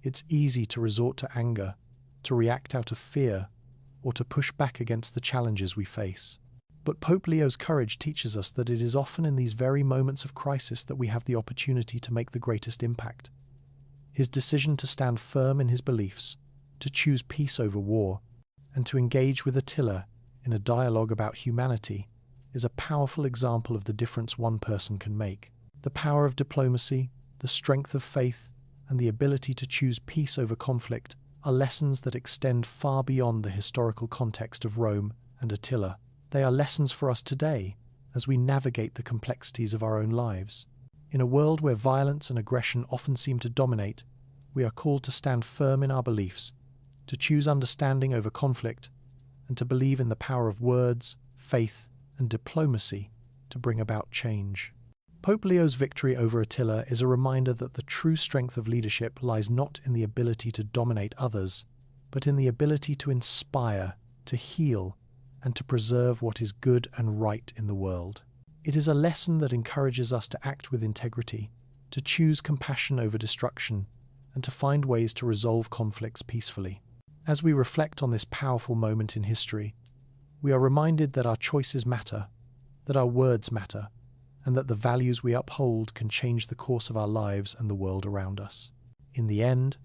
it's easy to resort to anger, to react out of fear, or to push back against the challenges we face. But Pope Leo's courage teaches us that it is often in these very moments of crisis that we have the opportunity to make the greatest impact. His decision to stand firm in his beliefs, to choose peace over war, and to engage with Attila in a dialogue about humanity is a powerful example of the difference one person can make. The power of diplomacy, the strength of faith, and the ability to choose peace over conflict are lessons that extend far beyond the historical context of Rome and Attila. They are lessons for us today as we navigate the complexities of our own lives. In a world where violence and aggression often seem to dominate, we are called to stand firm in our beliefs, to choose understanding over conflict, and to believe in the power of words, faith, and diplomacy to bring about change. Pope Leo's victory over Attila is a reminder that the true strength of leadership lies not in the ability to dominate others, but in the ability to inspire, to heal, and to preserve what is good and right in the world. It is a lesson that encourages us to act with integrity, to choose compassion over destruction, and to find ways to resolve conflicts peacefully. As we reflect on this powerful moment in history, we are reminded that our choices matter, that our words matter, and that the values we uphold can change the course of our lives and the world around us. In the end,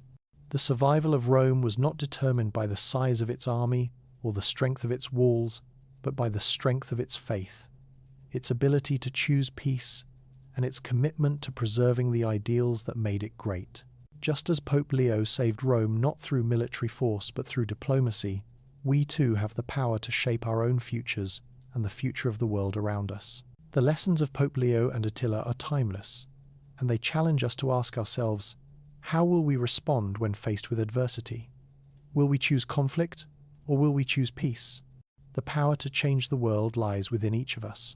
the survival of Rome was not determined by the size of its army or the strength of its walls, but by the strength of its faith, its ability to choose peace, and its commitment to preserving the ideals that made it great. Just as Pope Leo saved Rome not through military force but through diplomacy, we too have the power to shape our own futures and the future of the world around us. The lessons of Pope Leo and Attila are timeless, and they challenge us to ask ourselves, how will we respond when faced with adversity? Will we choose conflict, or will we choose peace? The power to change the world lies within each of us,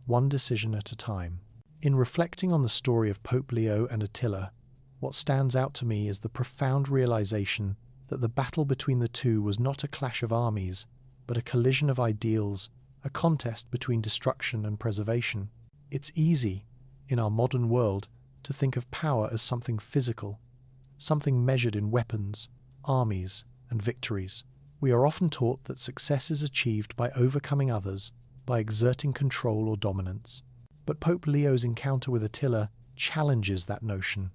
one decision at a time. In reflecting on the story of Pope Leo and Attila, what stands out to me is the profound realization that the battle between the two was not a clash of armies, but a collision of ideals, a contest between destruction and preservation. It's easy, in our modern world, to think of power as something physical, something measured in weapons, armies, and victories. We are often taught that success is achieved by overcoming others, by exerting control or dominance. But Pope Leo's encounter with Attila challenges that notion.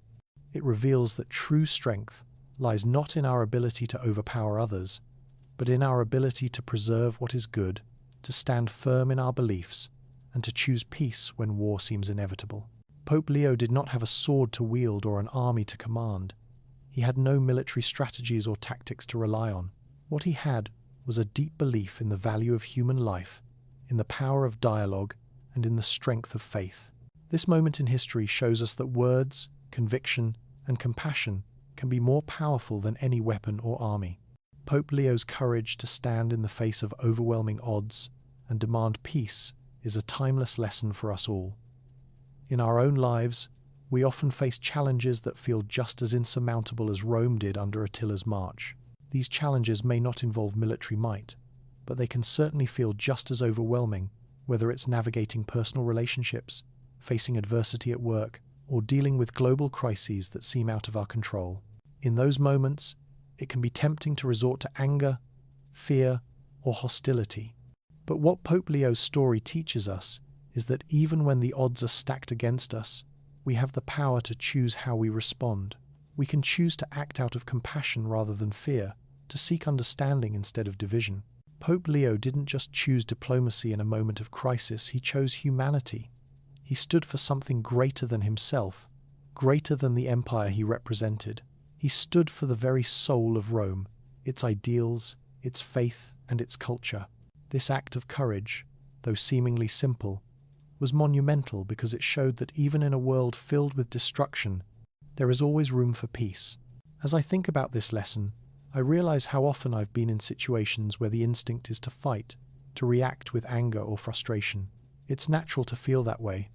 It reveals that true strength lies not in our ability to overpower others, but in our ability to preserve what is good, to stand firm in our beliefs, and to choose peace when war seems inevitable. Pope Leo did not have a sword to wield or an army to command. He had no military strategies or tactics to rely on. What he had was a deep belief in the value of human life, in the power of dialogue, and in the strength of faith. This moment in history shows us that words, conviction, and compassion can be more powerful than any weapon or army. Pope Leo's courage to stand in the face of overwhelming odds and demand peace is a timeless lesson for us all. In our own lives, we often face challenges that feel just as insurmountable as Rome did under Attila's march. These challenges may not involve military might, but they can certainly feel just as overwhelming, whether it's navigating personal relationships, facing adversity at work, or dealing with global crises that seem out of our control. In those moments, it can be tempting to resort to anger, fear, or hostility. But what Pope Leo's story teaches us is that even when the odds are stacked against us, We have the power to choose how we respond. We can choose to act out of compassion rather than fear, to seek understanding instead of division. Pope Leo didn't just choose diplomacy in a moment of crisis, he chose humanity. He stood for something greater than himself, greater than the empire he represented. He stood for the very soul of Rome, its ideals, its faith, and its culture. This act of courage, though seemingly simple, was monumental because it showed that even in a world filled with destruction, there is always room for peace. As I think about this lesson, I realize how often I've been in situations where the instinct is to fight, to react with anger or frustration. It's natural to feel that way,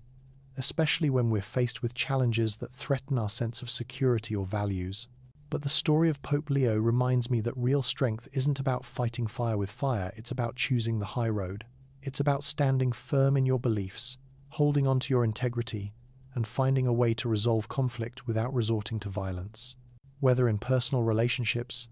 especially when we're faced with challenges that threaten our sense of security or values. But the story of Pope Leo reminds me that real strength isn't about fighting fire with fire, it's about choosing the high road. It's about standing firm in your beliefs, holding on to your integrity, and finding a way to resolve conflict without resorting to violence. Whether in personal relationships,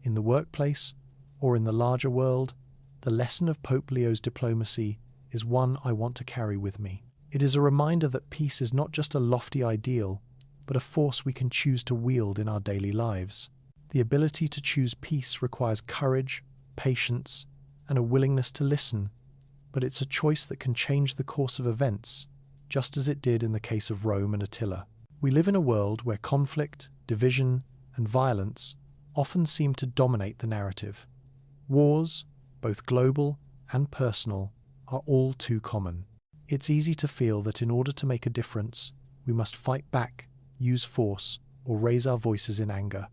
in the workplace, or in the larger world, the lesson of Pope Leo's diplomacy is one I want to carry with me. It is a reminder that peace is not just a lofty ideal, but a force we can choose to wield in our daily lives. The ability to choose peace requires courage, patience, and a willingness to listen, but it's a choice that can change the course of events, just as it did in the case of Rome and Attila. We live in a world where conflict, division, and violence often seem to dominate the narrative. Wars, both global and personal, are all too common. It's easy to feel that in order to make a difference, we must fight back, use force, or raise our voices in anger.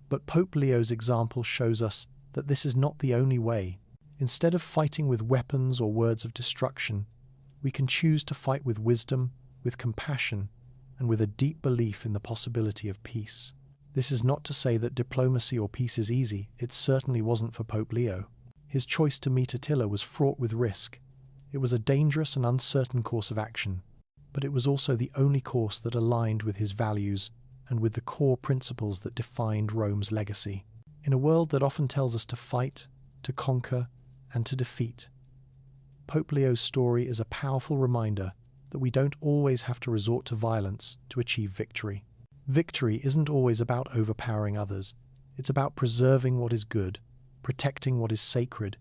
But Pope Leo's example shows us that this is not the only way. Instead of fighting with weapons or words of destruction, we can choose to fight with wisdom, with compassion, and with a deep belief in the possibility of peace. This is not to say that diplomacy or peace is easy. It certainly wasn't for Pope Leo. His choice to meet Attila was fraught with risk. It was a dangerous and uncertain course of action, but it was also the only course that aligned with his values and with the core principles that defined Rome's legacy. In a world that often tells us to fight, to conquer, and to defeat, Pope Leo's story is a powerful reminder that we don't always have to resort to violence to achieve victory. Victory isn't always about overpowering others. It's about preserving what is good, protecting what is sacred,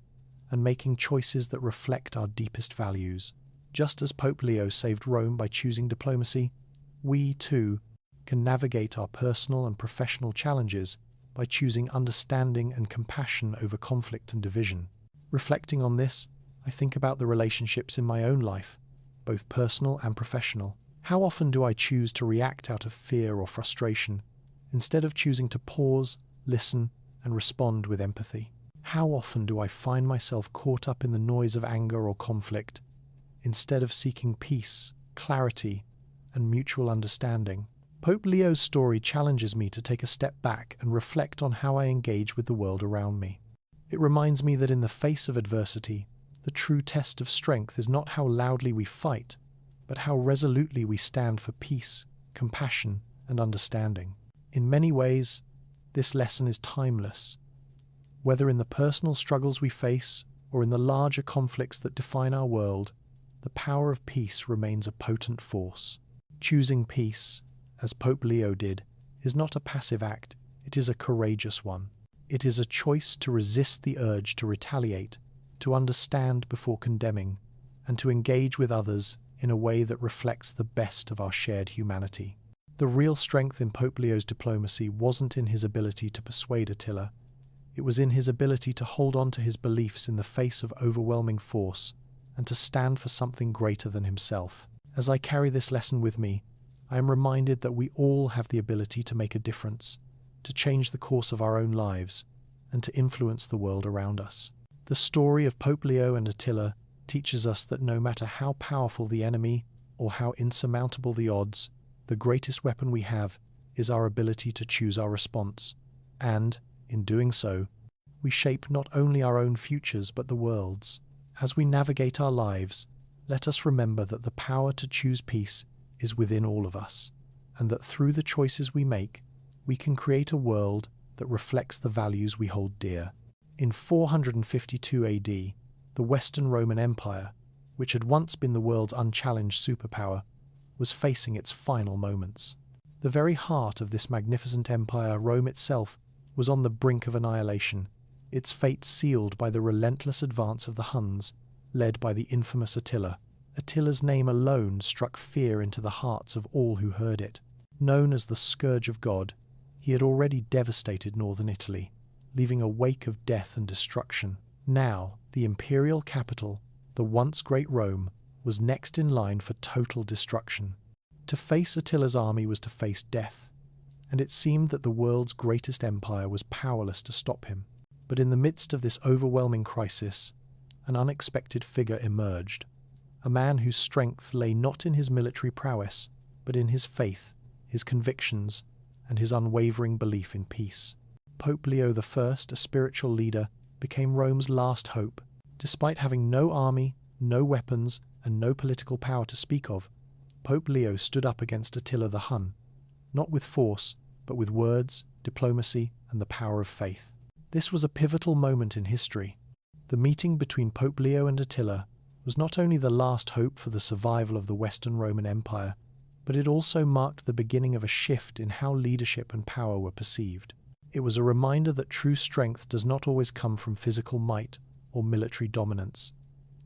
and making choices that reflect our deepest values. Just as Pope Leo saved Rome by choosing diplomacy, we, too, can navigate our personal and professional challenges by choosing understanding and compassion over conflict and division. Reflecting on this, I think about the relationships in my own life, both personal and professional. How often do I choose to react out of fear or frustration, instead of choosing to pause, listen, and respond with empathy? How often do I find myself caught up in the noise of anger or conflict, instead of seeking peace, clarity, and mutual understanding? Pope Leo's story challenges me to take a step back and reflect on how I engage with the world around me. It reminds me that in the face of adversity, the true test of strength is not how loudly we fight, but how resolutely we stand for peace, compassion, and understanding. In many ways, this lesson is timeless. Whether in the personal struggles we face or in the larger conflicts that define our world, the power of peace remains a potent force. Choosing peace, as Pope Leo did, is not a passive act, it is a courageous one. It is a choice to resist the urge to retaliate, to understand before condemning, and to engage with others in a way that reflects the best of our shared humanity. The real strength in Pope Leo's diplomacy wasn't in his ability to persuade Attila. It was in his ability to hold on to his beliefs in the face of overwhelming force and to stand for something greater than himself. As I carry this lesson with me, I am reminded that we all have the ability to make a difference, to change the course of our own lives, and to influence the world around us. The story of Pope Leo and Attila teaches us that no matter how powerful the enemy or how insurmountable the odds, the greatest weapon we have is our ability to choose our response. And, in doing so, we shape not only our own futures but the world's. As we navigate our lives, let us remember that the power to choose peace is within all of us, and that through the choices we make, we can create a world that reflects the values we hold dear. In 452 AD, the Western Roman Empire, which had once been the world's unchallenged superpower, was facing its final moments. The very heart of this magnificent empire, Rome itself, was on the brink of annihilation, its fate sealed by the relentless advance of the Huns, led by the infamous Attila. Attila's name alone struck fear into the hearts of all who heard it. Known as the Scourge of God, he had already devastated northern Italy, leaving a wake of death and destruction. Now, the imperial capital, the once great Rome, was next in line for total destruction. To face Attila's army was to face death, and it seemed that the world's greatest empire was powerless to stop him. But in the midst of this overwhelming crisis, an unexpected figure emerged, a man whose strength lay not in his military prowess, but in his faith, his convictions, and his unwavering belief in peace. Pope Leo I, a spiritual leader, became Rome's last hope. Despite having no army, no weapons, and no political power to speak of, Pope Leo stood up against Attila the Hun, not with force, but with words, diplomacy, and the power of faith. This was a pivotal moment in history. The meeting between Pope Leo and Attila was not only the last hope for the survival of the Western Roman Empire, but it also marked the beginning of a shift in how leadership and power were perceived. It was a reminder that true strength does not always come from physical might or military dominance.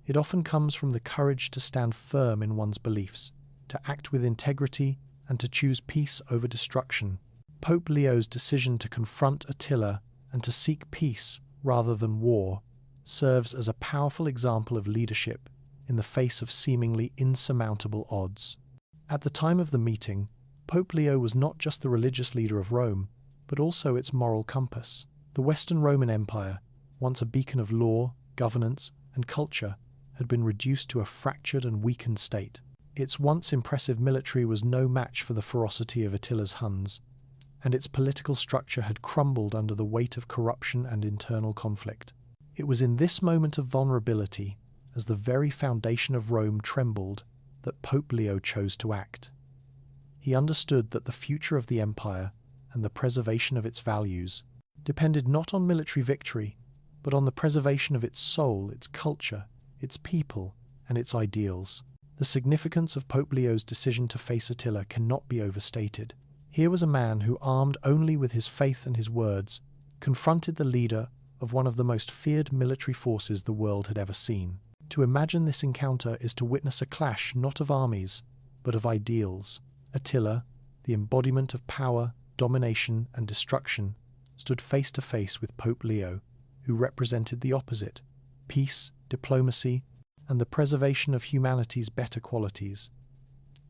It often comes from the courage to stand firm in one's beliefs, to act with integrity, and to choose peace over destruction. Pope Leo's decision to confront Attila and to seek peace rather than war serves as a powerful example of leadership in the face of seemingly insurmountable odds. At the time of the meeting, Pope Leo was not just the religious leader of Rome, but also its moral compass. The Western Roman Empire, once a beacon of law, governance, and culture, had been reduced to a fractured and weakened state. Its once impressive military was no match for the ferocity of Attila's Huns, and its political structure had crumbled under the weight of corruption and internal conflict. It was in this moment of vulnerability, as the very foundation of Rome trembled, that Pope Leo chose to act. He understood that the future of the empire and the preservation of its values depended not on military victory, but on the preservation of its soul, its culture, its people, and its ideals. The significance of Pope Leo's decision to face Attila cannot be overstated. Here was a man who, armed only with his faith and his words, confronted the leader of one of the most feared military forces the world had ever seen. To imagine this encounter is to witness a clash not of armies, but of ideals. Attila, the embodiment of power, domination, and destruction, stood face to face with Pope Leo, who represented the opposite: peace, diplomacy, and the preservation of humanity's better qualities.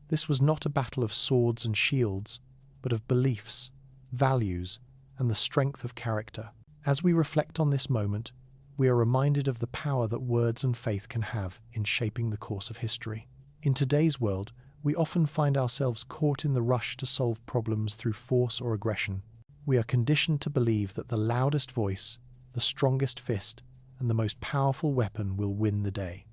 This was not a battle of swords and shields, but of beliefs, values, and the strength of character. As we reflect on this moment, we are reminded of the power that words and faith can have in shaping the course of history. In today's world, we often find ourselves caught in the rush to solve problems through force or aggression. We are conditioned to believe that the loudest voice, the strongest fist, and the most powerful weapon will win the day.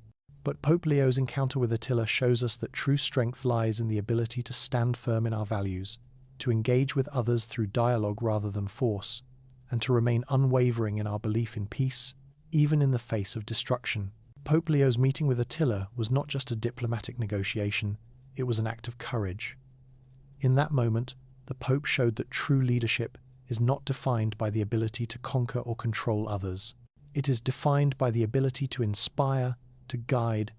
But Pope Leo's encounter with Attila shows us that true strength lies in the ability to stand firm in our values, to engage with others through dialogue rather than force, and to remain unwavering in our belief in peace, even in the face of destruction. Pope Leo's meeting with Attila was not just a diplomatic negotiation, it was an act of courage. In that moment, the Pope showed that true leadership is not defined by the ability to conquer or control others. It is defined by the ability to inspire, to guide,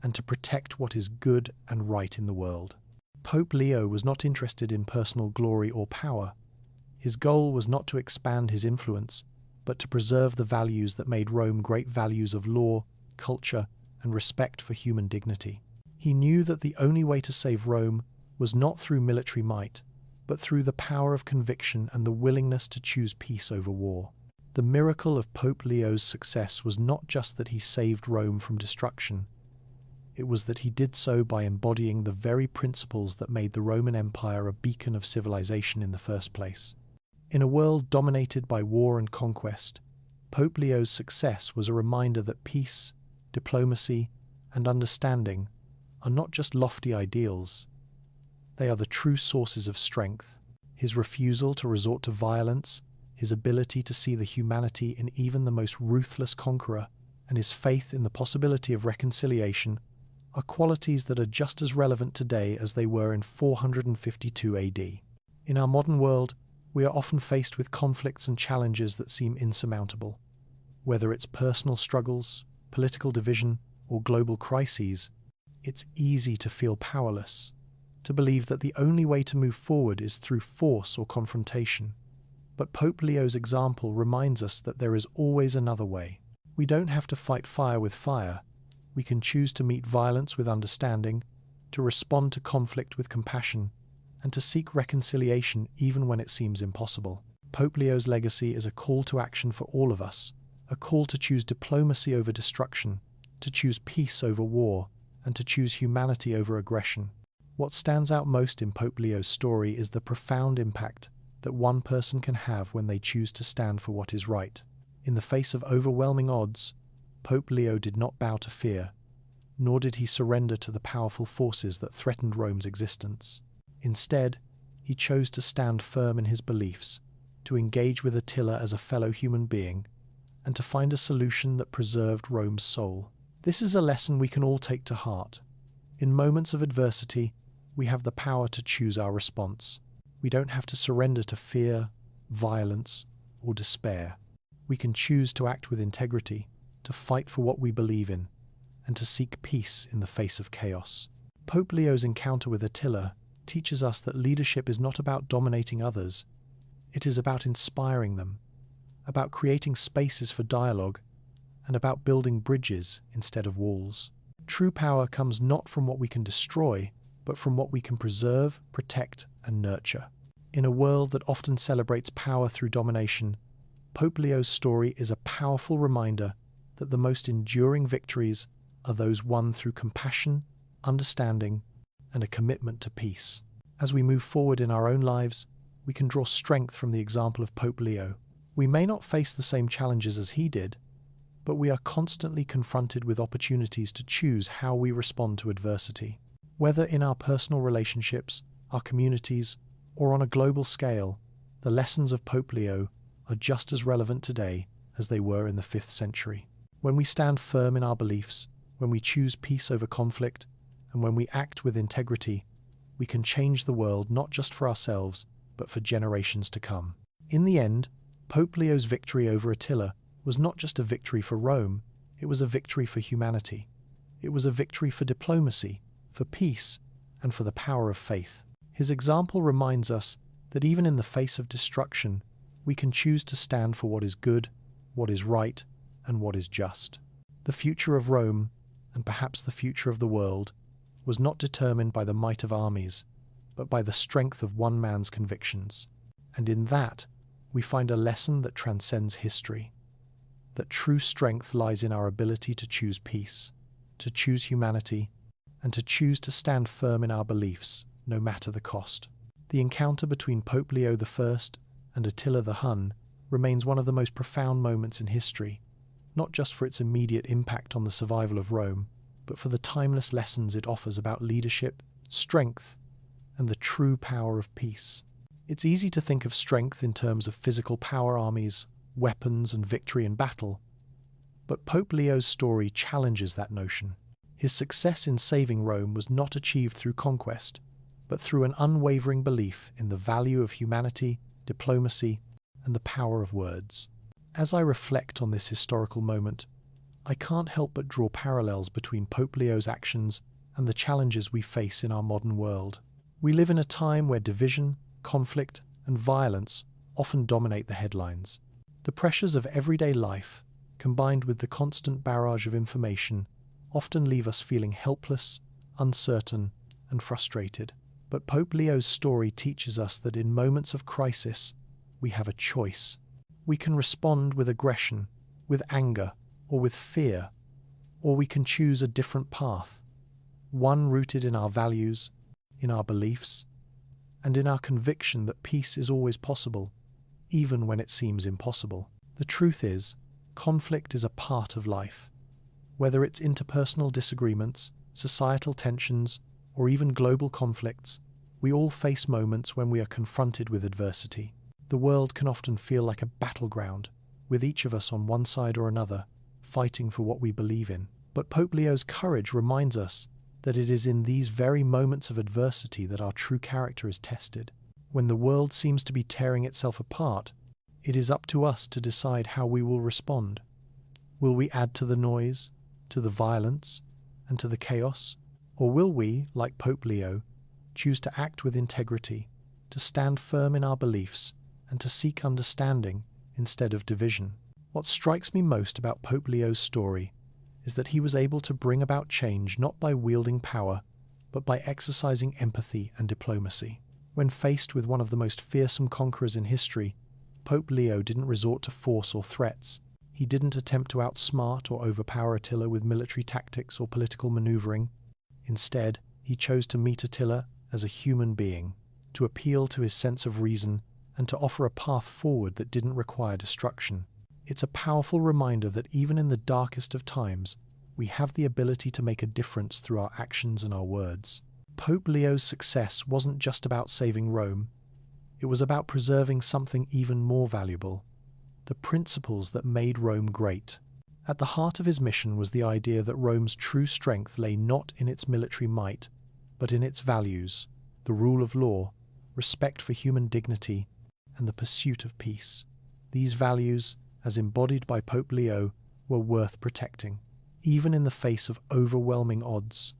and to protect what is good and right in the world. Pope Leo was not interested in personal glory or power. His goal was not to expand his influence, but to preserve the values that made Rome great: values of law, culture, and respect for human dignity. He knew that the only way to save Rome was not through military might, but through the power of conviction and the willingness to choose peace over war. The miracle of Pope Leo's success was not just that he saved Rome from destruction. It was that he did so by embodying the very principles that made the Roman Empire a beacon of civilization in the first place. In a world dominated by war and conquest, Pope Leo's success was a reminder that peace, diplomacy, and understanding are not just lofty ideals. They are the true sources of strength. His refusal to resort to violence, his ability to see the humanity in even the most ruthless conqueror, and his faith in the possibility of reconciliation are qualities that are just as relevant today as they were in 452 AD. In our modern world, we are often faced with conflicts and challenges that seem insurmountable. Whether it's personal struggles, political division, or global crises, it's easy to feel powerless, to believe that the only way to move forward is through force or confrontation. But Pope Leo's example reminds us that there is always another way. We don't have to fight fire with fire. We can choose to meet violence with understanding, to respond to conflict with compassion, and to seek reconciliation even when it seems impossible. Pope Leo's legacy is a call to action for all of us, a call to choose diplomacy over destruction, to choose peace over war, and to choose humanity over aggression. What stands out most in Pope Leo's story is the profound impact that one person can have when they choose to stand for what is right. In the face of overwhelming odds, Pope Leo did not bow to fear, nor did he surrender to the powerful forces that threatened Rome's existence. Instead, he chose to stand firm in his beliefs, to engage with Attila as a fellow human being, and to find a solution that preserved Rome's soul. This is a lesson we can all take to heart. In moments of adversity, we have the power to choose our response. We don't have to surrender to fear, violence, or despair. We can choose to act with integrity, to fight for what we believe in, and to seek peace in the face of chaos. Pope Leo's encounter with Attila teaches us that leadership is not about dominating others. It is about inspiring them, about creating spaces for dialogue, and about building bridges instead of walls. True power comes not from what we can destroy, but from what we can preserve, protect, and nurture. In a world that often celebrates power through domination, Pope Leo's story is a powerful reminder that the most enduring victories are those won through compassion, understanding, and a commitment to peace. As we move forward in our own lives, we can draw strength from the example of Pope Leo. We may not face the same challenges as he did, but we are constantly confronted with opportunities to choose how we respond to adversity. Whether in our personal relationships, our communities, or on a global scale, the lessons of Pope Leo are just as relevant today as they were in the 5th century. When we stand firm in our beliefs, when we choose peace over conflict, and when we act with integrity, we can change the world not just for ourselves, but for generations to come. In the end, Pope Leo's victory over Attila was not just a victory for Rome, it was a victory for humanity. It was a victory for diplomacy, for peace, and for the power of faith. His example reminds us that even in the face of destruction, we can choose to stand for what is good, what is right, and what is just. The future of Rome, and perhaps the future of the world, was not determined by the might of armies, but by the strength of one man's convictions. And in that, we find a lesson that transcends history. That true strength lies in our ability to choose peace, to choose humanity, and to choose to stand firm in our beliefs, no matter the cost. The encounter between Pope Leo I and Attila the Hun remains one of the most profound moments in history, not just for its immediate impact on the survival of Rome, but for the timeless lessons it offers about leadership, strength, and the true power of peace. It's easy to think of strength in terms of physical power armies, weapons, and victory in battle, but Pope Leo's story challenges that notion. His success in saving Rome was not achieved through conquest, but through an unwavering belief in the value of humanity, diplomacy, and the power of words. As I reflect on this historical moment, I can't help but draw parallels between Pope Leo's actions and the challenges we face in our modern world. We live in a time where division, conflict, and violence often dominate the headlines. The pressures of everyday life, combined with the constant barrage of information, often leave us feeling helpless, uncertain, and frustrated. But Pope Leo's story teaches us that in moments of crisis, we have a choice. We can respond with aggression, with anger, or with fear, or we can choose a different path, one rooted in our values, in our beliefs, and in our conviction that peace is always possible, even when it seems impossible. The truth is, conflict is a part of life. Whether it's interpersonal disagreements, societal tensions, or even global conflicts, we all face moments when we are confronted with adversity. The world can often feel like a battleground, with each of us on one side or another, fighting for what we believe in. But Pope Leo's courage reminds us that it is in these very moments of adversity that our true character is tested. When the world seems to be tearing itself apart, it is up to us to decide how we will respond. Will we add to the noise, to the violence, and to the chaos? Or will we, like Pope Leo, choose to act with integrity, to stand firm in our beliefs, and to seek understanding instead of division? What strikes me most about Pope Leo's story is that he was able to bring about change not by wielding power, but by exercising empathy and diplomacy. When faced with one of the most fearsome conquerors in history, Pope Leo didn't resort to force or threats. He didn't attempt to outsmart or overpower Attila with military tactics or political maneuvering. Instead, he chose to meet Attila as a human being, to appeal to his sense of reason, and to offer a path forward that didn't require destruction. It's a powerful reminder that even in the darkest of times, we have the ability to make a difference through our actions and our words. Pope Leo's success wasn't just about saving Rome, it was about preserving something even more valuable: the principles that made Rome great. At the heart of his mission was the idea that Rome's true strength lay not in its military might, but in its values: the rule of law, respect for human dignity, and the pursuit of peace. These values, as embodied by Pope Leo, were worth protecting, even in the face of overwhelming odds.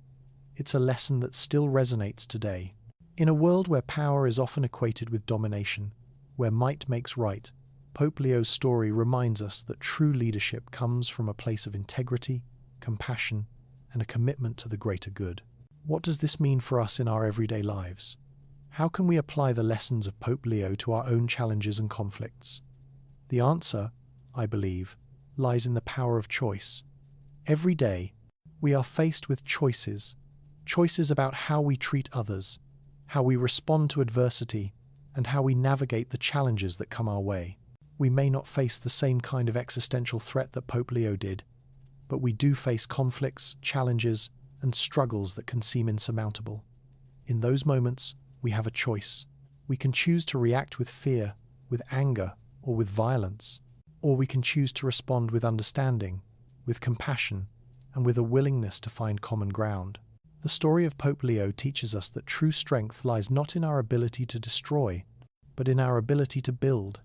It's a lesson that still resonates today. In a world where power is often equated with domination, where might makes right, Pope Leo's story reminds us that true leadership comes from a place of integrity, compassion, and a commitment to the greater good. What does this mean for us in our everyday lives? How can we apply the lessons of Pope Leo to our own challenges and conflicts? The answer, I believe, lies in the power of choice. Every day, we are faced with choices about how we treat others, how we respond to adversity, and how we navigate the challenges that come our way. We may not face the same kind of existential threat that Pope Leo did, but we do face conflicts, challenges, and struggles that can seem insurmountable. In those moments, we have a choice. We can choose to react with fear, with anger, or with violence, or we can choose to respond with understanding, with compassion, and with a willingness to find common ground. The story of Pope Leo teaches us that true strength lies not in our ability to destroy, but in our ability to build.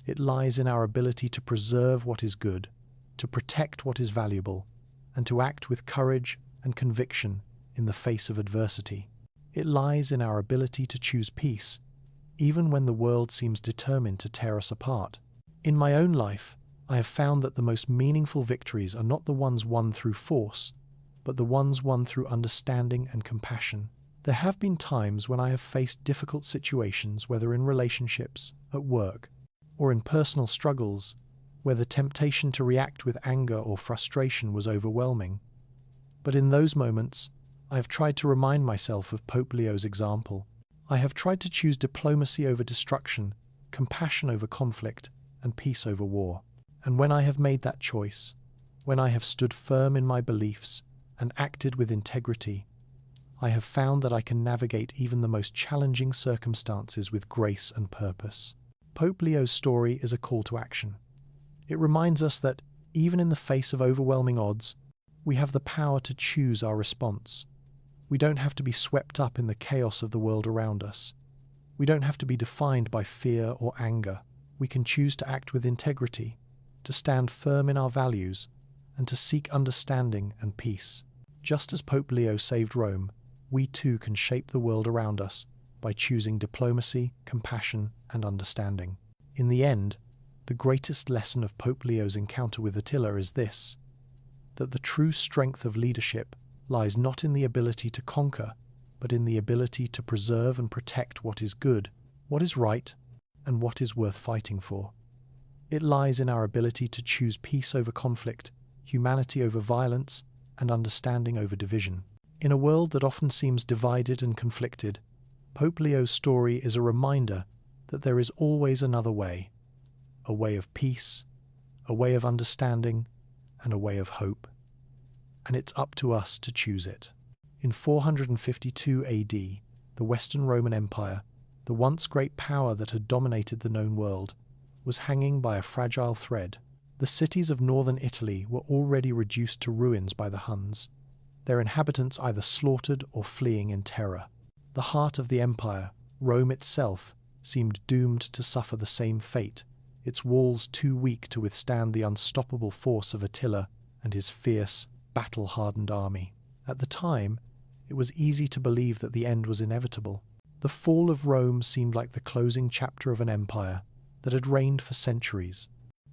It lies in our ability to preserve what is good, to protect what is valuable, and to act with courage and conviction in the face of adversity. It lies in our ability to choose peace, even when the world seems determined to tear us apart. In my own life, I have found that the most meaningful victories are not the ones won through force, but the ones won through understanding and compassion. There have been times when I have faced difficult situations, whether in relationships, at work, or in personal struggles, where the temptation to react with anger or frustration was overwhelming. But in those moments, I have tried to remind myself of Pope Leo's example. I have tried to choose diplomacy over destruction, compassion over conflict, and peace over war. And when I have made that choice, when I have stood firm in my beliefs and acted with integrity, I have found that I can navigate even the most challenging circumstances with grace and purpose. Pope Leo's story is a call to action. It reminds us that, even in the face of overwhelming odds, we have the power to choose our response. We don't have to be swept up in the chaos of the world around us. We don't have to be defined by fear or anger. We can choose to act with integrity, to stand firm in our values, and to seek understanding and peace. Just as Pope Leo saved Rome, we too can shape the world around us by choosing diplomacy, compassion, and understanding. In the end, the greatest lesson of Pope Leo's encounter with Attila is this: that the true strength of leadership lies not in the ability to conquer, but in the ability to preserve and protect what is good, what is right, and what is worth fighting for. It lies in our ability to choose peace over conflict, humanity over violence, and understanding over division. In a world that often seems divided and conflicted, Pope Leo's story is a reminder that there is always another way, a way of peace, a way of understanding, and a way of hope. And it's up to us to choose it. In 452 AD, the Western Roman Empire, the once great power that had dominated the known world, was hanging by a fragile thread. The cities of northern Italy were already reduced to ruins by the Huns. their inhabitants either slaughtered or fleeing in terror. The heart of the empire, Rome itself, seemed doomed to suffer the same fate, its walls too weak to withstand the unstoppable force of Attila and his fierce, battle-hardened army. At the time, it was easy to believe that the end was inevitable. The fall of Rome seemed like the closing chapter of an empire that had reigned for centuries.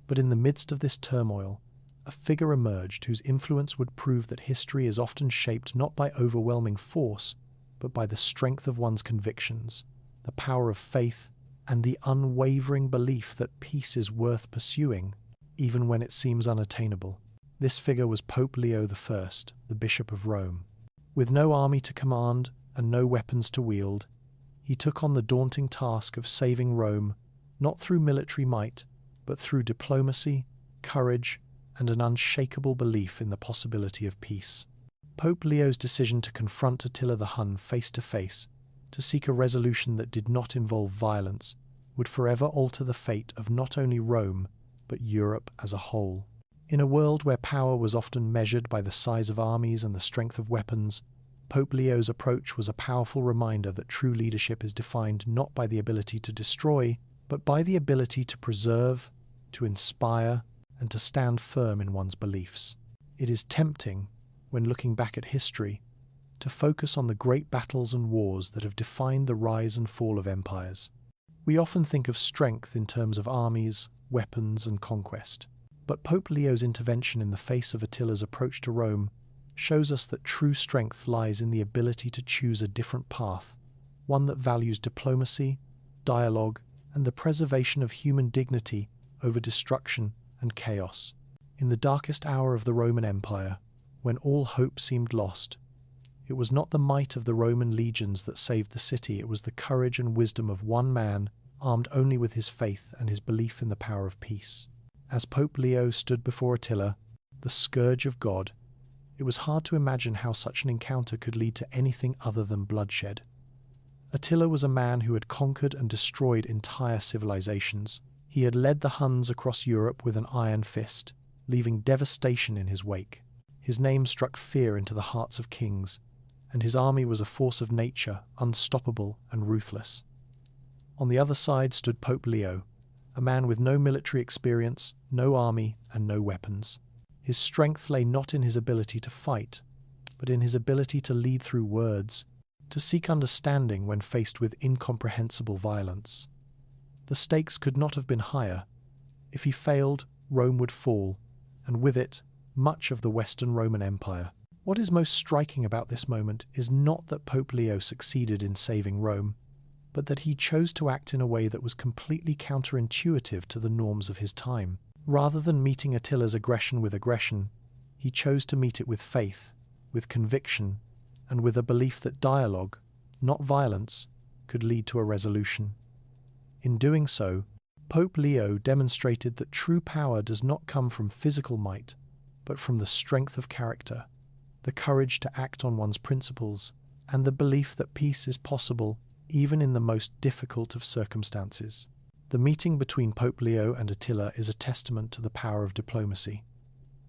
But in the midst of this turmoil, a figure emerged whose influence would prove that history is often shaped not by overwhelming force, but by the strength of one's convictions, the power of faith, and the unwavering belief that peace is worth pursuing, even when it seems unattainable. This figure was Pope Leo I, the Bishop of Rome. With no army to command and no weapons to wield, he took on the daunting task of saving Rome, not through military might, but through diplomacy, courage, and an unshakable belief in the possibility of peace. Pope Leo's decision to confront Attila the Hun face to face, to seek a resolution that did not involve violence, would forever alter the fate of not only Rome, but Europe as a whole. In a world where power was often measured by the size of armies and the strength of weapons, Pope Leo's approach was a powerful reminder that true leadership is defined not by the ability to destroy, but by the ability to preserve, to inspire, and to stand firm in one's beliefs. It is tempting, when looking back at history, to focus on the great battles and wars that have defined the rise and fall of empires. We often think of strength in terms of armies, weapons, and conquest. But Pope Leo's intervention in the face of Attila's approach to Rome shows us that true strength lies in the ability to choose a different path, one that values diplomacy, dialogue, and the preservation of human dignity over destruction and chaos. In the darkest hour of the Roman Empire, when all hope seemed lost, it was not the might of the Roman legions that saved the city, it was the courage and wisdom of one man, armed only with his faith and his belief in the power of peace. As Pope Leo stood before Attila, the scourge of God, it was hard to imagine how such an encounter could lead to anything other than bloodshed. Attila was a man who had conquered and destroyed entire civilizations. He had led the Huns across Europe with an iron fist, leaving devastation in his wake. His name struck fear into the hearts of kings, and his army was a force of nature, unstoppable and ruthless. On the other side stood Pope Leo, a man with no military experience, no army, and no weapons. His strength lay not in his ability to fight, but in his ability to lead through words, to seek understanding when faced with incomprehensible violence. The stakes could not have been higher. If he failed, Rome would fall, and with it, much of the Western Roman Empire. What is most striking about this moment is not that Pope Leo succeeded in saving Rome, but that he chose to act in a way that was completely counterintuitive to the norms of his time. Rather than meeting Attila's aggression with aggression, he chose to meet it with faith, with conviction, and with a belief that dialogue, not violence, could lead to a resolution. In doing so, Pope Leo demonstrated that true power does not come from physical might, but from the strength of character, the courage to act on one's principles, and the belief that peace is possible even in the most difficult of circumstances. The meeting between Pope Leo and Attila is a testament to the power of diplomacy.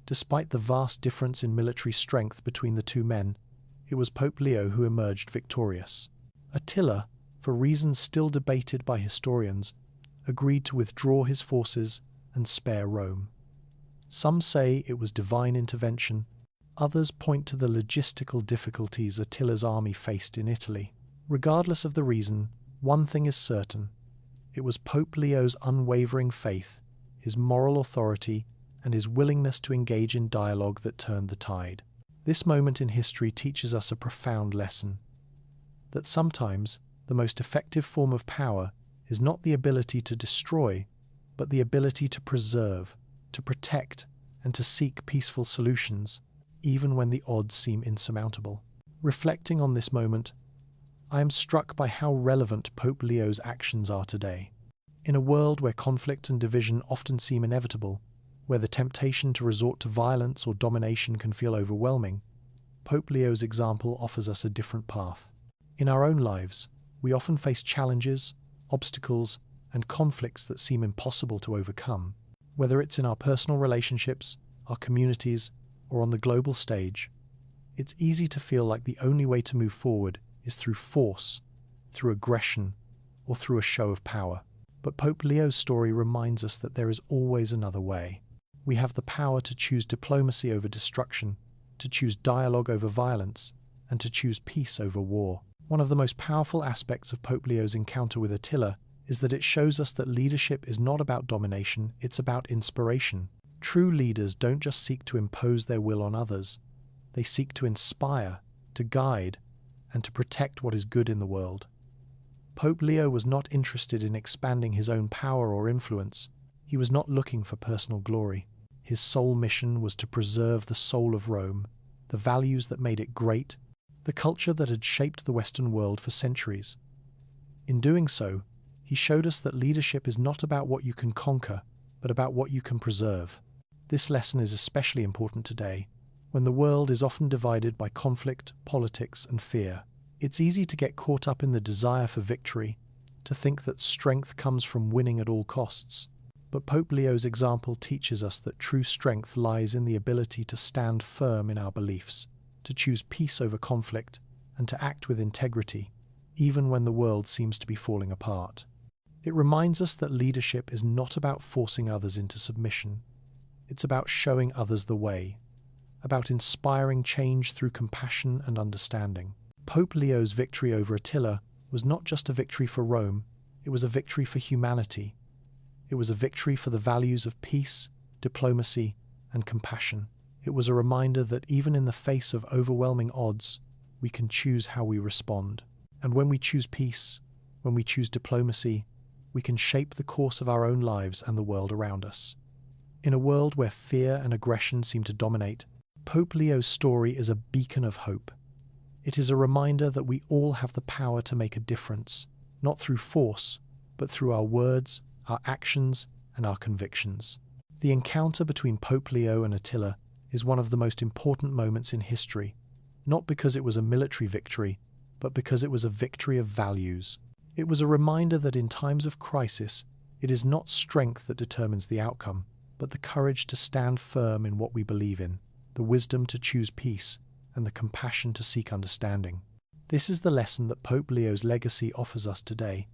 Despite the vast difference in military strength between the two men, it was Pope Leo who emerged victorious. Attila, for reasons still debated by historians, agreed to withdraw his forces and spare Rome. Some say it was divine intervention, others point to the logistical difficulties Attila's army faced in Italy. Regardless of the reason, one thing is certain. It was Pope Leo's unwavering faith, his moral authority, and his willingness to engage in dialogue that turned the tide. This moment in history teaches us a profound lesson, that sometimes the most effective form of power is not the ability to destroy, but the ability to preserve, to protect, and to seek peaceful solutions, even when the odds seem insurmountable. Reflecting on this moment, I am struck by how relevant Pope Leo's actions are today. In a world where conflict and division often seem inevitable, where the temptation to resort to violence or domination can feel overwhelming, Pope Leo's example offers us a different path. In our own lives, we often face challenges, obstacles, and conflicts that seem impossible to overcome. Whether it's in our personal relationships, our communities, or on the global stage, It's easy to feel like the only way to move forward is through force, through aggression, or through a show of power. But Pope Leo's story reminds us that there is always another way. We have the power to choose diplomacy over destruction, to choose dialogue over violence, and to choose peace over war. One of the most powerful aspects of Pope Leo's encounter with Attila is that it shows us that leadership is not about domination, it's about inspiration. True leaders don't just seek to impose their will on others. They seek to inspire, to guide, and to protect what is good in the world. Pope Leo was not interested in expanding his own power or influence. He was not looking for personal glory. His sole mission was to preserve the soul of Rome, the values that made it great, the culture that had shaped the Western world for centuries. In doing so, he showed us that leadership is not about what you can conquer, but about what you can preserve. This lesson is especially important today, when the world is often divided by conflict, politics, and fear. It's easy to get caught up in the desire for victory, to think that strength comes from winning at all costs. But Pope Leo's example teaches us that true strength lies in the ability to stand firm in our beliefs, to choose peace over conflict, and to act with integrity, even when the world seems to be falling apart. It reminds us that leadership is not about forcing others into submission. It's about showing others the way, about inspiring change through compassion and understanding. Pope Leo's victory over Attila was not just a victory for Rome, it was a victory for humanity. It was a victory for the values of peace, diplomacy, and compassion. It was a reminder that even in the face of overwhelming odds, we can choose how we respond. And when we choose peace, when we choose diplomacy, we can shape the course of our own lives and the world around us. In a world where fear and aggression seem to dominate, Pope Leo's story is a beacon of hope. It is a reminder that we all have the power to make a difference, not through force, but through our words, our actions, and our convictions. The encounter between Pope Leo and Attila is one of the most important moments in history, not because it was a military victory, but because it was a victory of values. It was a reminder that in times of crisis, it is not strength that determines the outcome, but the courage to stand firm in what we believe in, the wisdom to choose peace, and the compassion to seek understanding. This is the lesson that Pope Leo's legacy offers us today,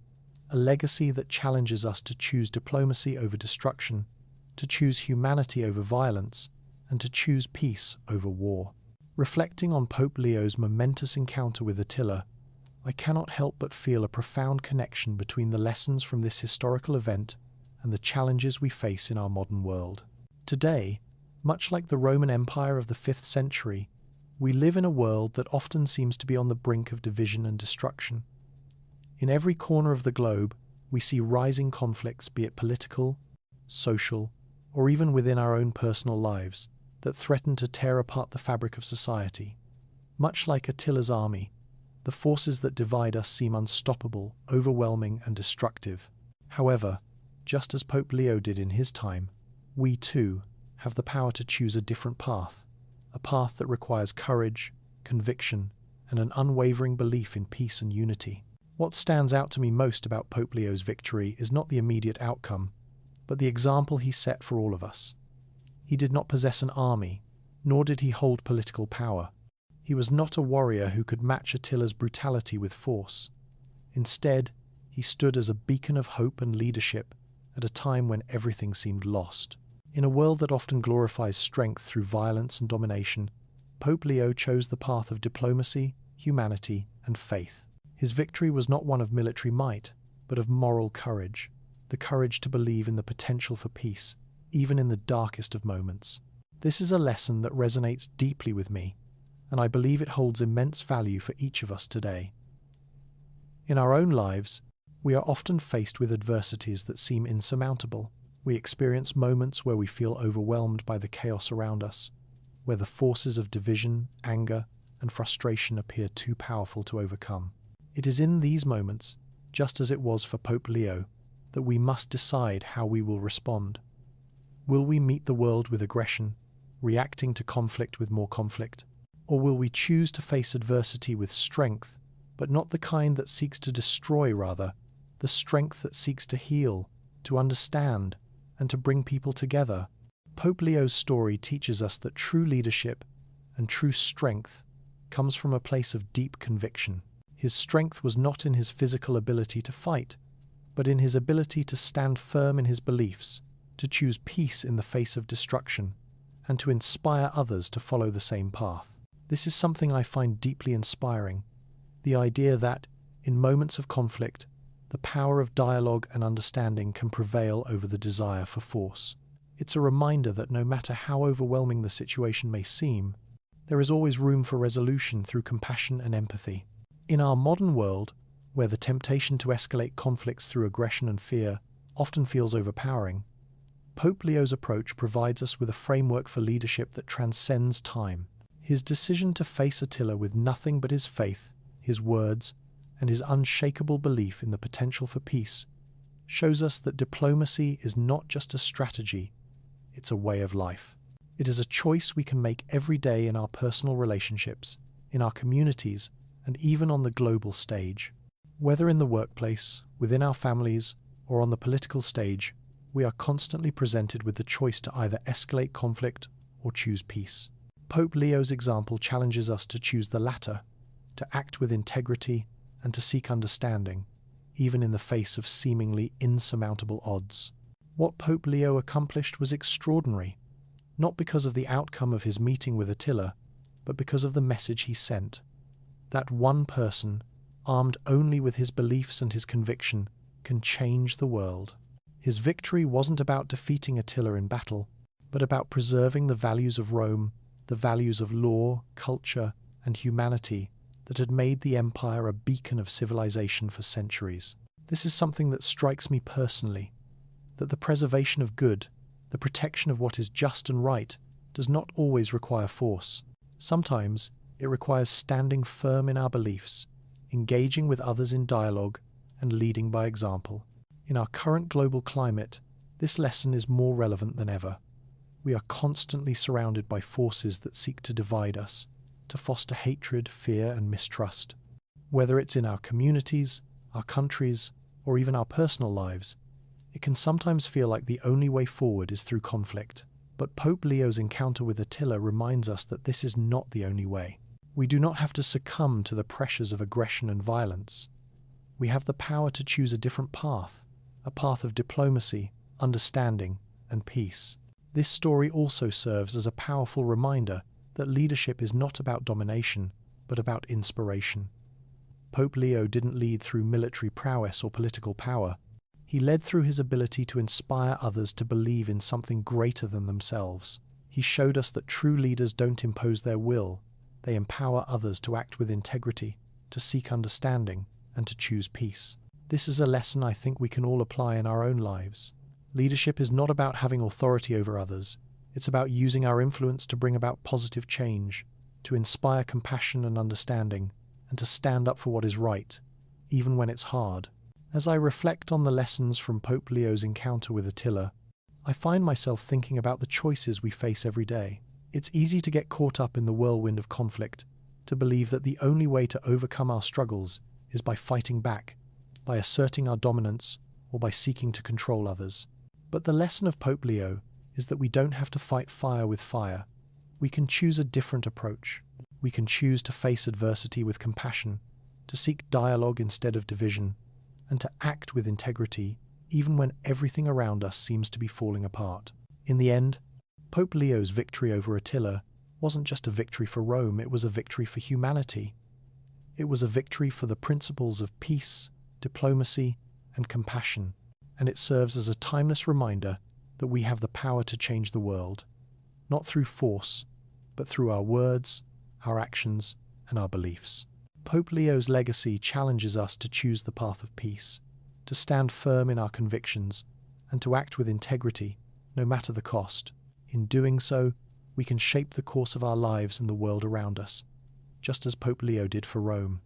a legacy that challenges us to choose diplomacy over destruction, to choose humanity over violence, and to choose peace over war. Reflecting on Pope Leo's momentous encounter with Attila, I cannot help but feel a profound connection between the lessons from this historical event and the challenges we face in our modern world. Today, much like the Roman Empire of the 5th century, we live in a world that often seems to be on the brink of division and destruction. In every corner of the globe, we see rising conflicts, be it political, social, or even within our own personal lives, that threaten to tear apart the fabric of society. Much like Attila's army, the forces that divide us seem unstoppable, overwhelming, and destructive. However, just as Pope Leo did in his time, we too have the power to choose a different path, a path that requires courage, conviction, and an unwavering belief in peace and unity. What stands out to me most about Pope Leo's victory is not the immediate outcome, but the example he set for all of us. He did not possess an army, nor did he hold political power. He was not a warrior who could match Attila's brutality with force. Instead, he stood as a beacon of hope and leadership at a time when everything seemed lost. In a world that often glorifies strength through violence and domination, Pope Leo chose the path of diplomacy, humanity, and faith. His victory was not one of military might, but of moral courage, the courage to believe in the potential for peace, even in the darkest of moments. This is a lesson that resonates deeply with me, and I believe it holds immense value for each of us today. In our own lives, we are often faced with adversities that seem insurmountable. We experience moments where we feel overwhelmed by the chaos around us, where the forces of division, anger, and frustration appear too powerful to overcome. It is in these moments, just as it was for Pope Leo, that we must decide how we will respond. Will we meet the world with aggression, reacting to conflict with more conflict? Or will we choose to face adversity with strength, but not the kind that seeks to destroy, rather, the strength that seeks to heal, to understand, and to bring people together? Pope Leo's story teaches us that true leadership and true strength comes from a place of deep conviction. His strength was not in his physical ability to fight, but in his ability to stand firm in his beliefs, to choose peace in the face of destruction, and to inspire others to follow the same path. This is something I find deeply inspiring, the idea that, in moments of conflict, the power of dialogue and understanding can prevail over the desire for force. It's a reminder that no matter how overwhelming the situation may seem, there is always room for resolution through compassion and empathy. In our modern world, where the temptation to escalate conflicts through aggression and fear often feels overpowering, Pope Leo's approach provides us with a framework for leadership that transcends time. His decision to face Attila with nothing but his faith, his words, and his unshakable belief in the potential for peace shows us that diplomacy is not just a strategy, it's a way of life. It is a choice we can make every day in our personal relationships, in our communities, and even on the global stage. Whether in the workplace, within our families, or on the political stage, we are constantly presented with the choice to either escalate conflict or choose peace. Pope Leo's example challenges us to choose the latter, to act with integrity and to seek understanding, even in the face of seemingly insurmountable odds. What Pope Leo accomplished was extraordinary, not because of the outcome of his meeting with Attila, but because of the message he sent. That one person, armed only with his beliefs and his conviction, can change the world. His victory wasn't about defeating Attila in battle, but about preserving the values of Rome, the values of law, culture, and humanity that had made the empire a beacon of civilization for centuries. This is something that strikes me personally, that the preservation of good, the protection of what is just and right, does not always require force. Sometimes it requires standing firm in our beliefs, engaging with others in dialogue, and leading by example. In our current global climate, this lesson is more relevant than ever. We are constantly surrounded by forces that seek to divide us, to foster hatred, fear, and mistrust. Whether it's in our communities, our countries, or even our personal lives, it can sometimes feel like the only way forward is through conflict. But Pope Leo's encounter with Attila reminds us that this is not the only way. We do not have to succumb to the pressures of aggression and violence. We have the power to choose a different path, a path of diplomacy, understanding, and peace. This story also serves as a powerful reminder that leadership is not about domination, but about inspiration. Pope Leo didn't lead through military prowess or political power. He led through his ability to inspire others to believe in something greater than themselves. He showed us that true leaders don't impose their will, they empower others to act with integrity, to seek understanding, and to choose peace. This is a lesson I think we can all apply in our own lives. Leadership is not about having authority over others. It's about using our influence to bring about positive change, to inspire compassion and understanding, and to stand up for what is right, even when it's hard. As I reflect on the lessons from Pope Leo's encounter with Attila, I find myself thinking about the choices we face every day. It's easy to get caught up in the whirlwind of conflict, to believe that the only way to overcome our struggles is by fighting back, by asserting our dominance, or by seeking to control others. But the lesson of Pope Leo is that we don't have to fight fire with fire. We can choose a different approach. We can choose to face adversity with compassion, to seek dialogue instead of division, and to act with integrity even when everything around us seems to be falling apart. In the end, Pope Leo's victory over Attila wasn't just a victory for Rome, it was a victory for humanity. It was a victory for the principles of peace, diplomacy, and compassion, and it serves as a timeless reminder that we have the power to change the world, not through force, but through our words, our actions, and our beliefs. Pope Leo's legacy challenges us to choose the path of peace, to stand firm in our convictions, and to act with integrity, no matter the cost. In doing so, we can shape the course of our lives and the world around us, just as Pope Leo did for Rome.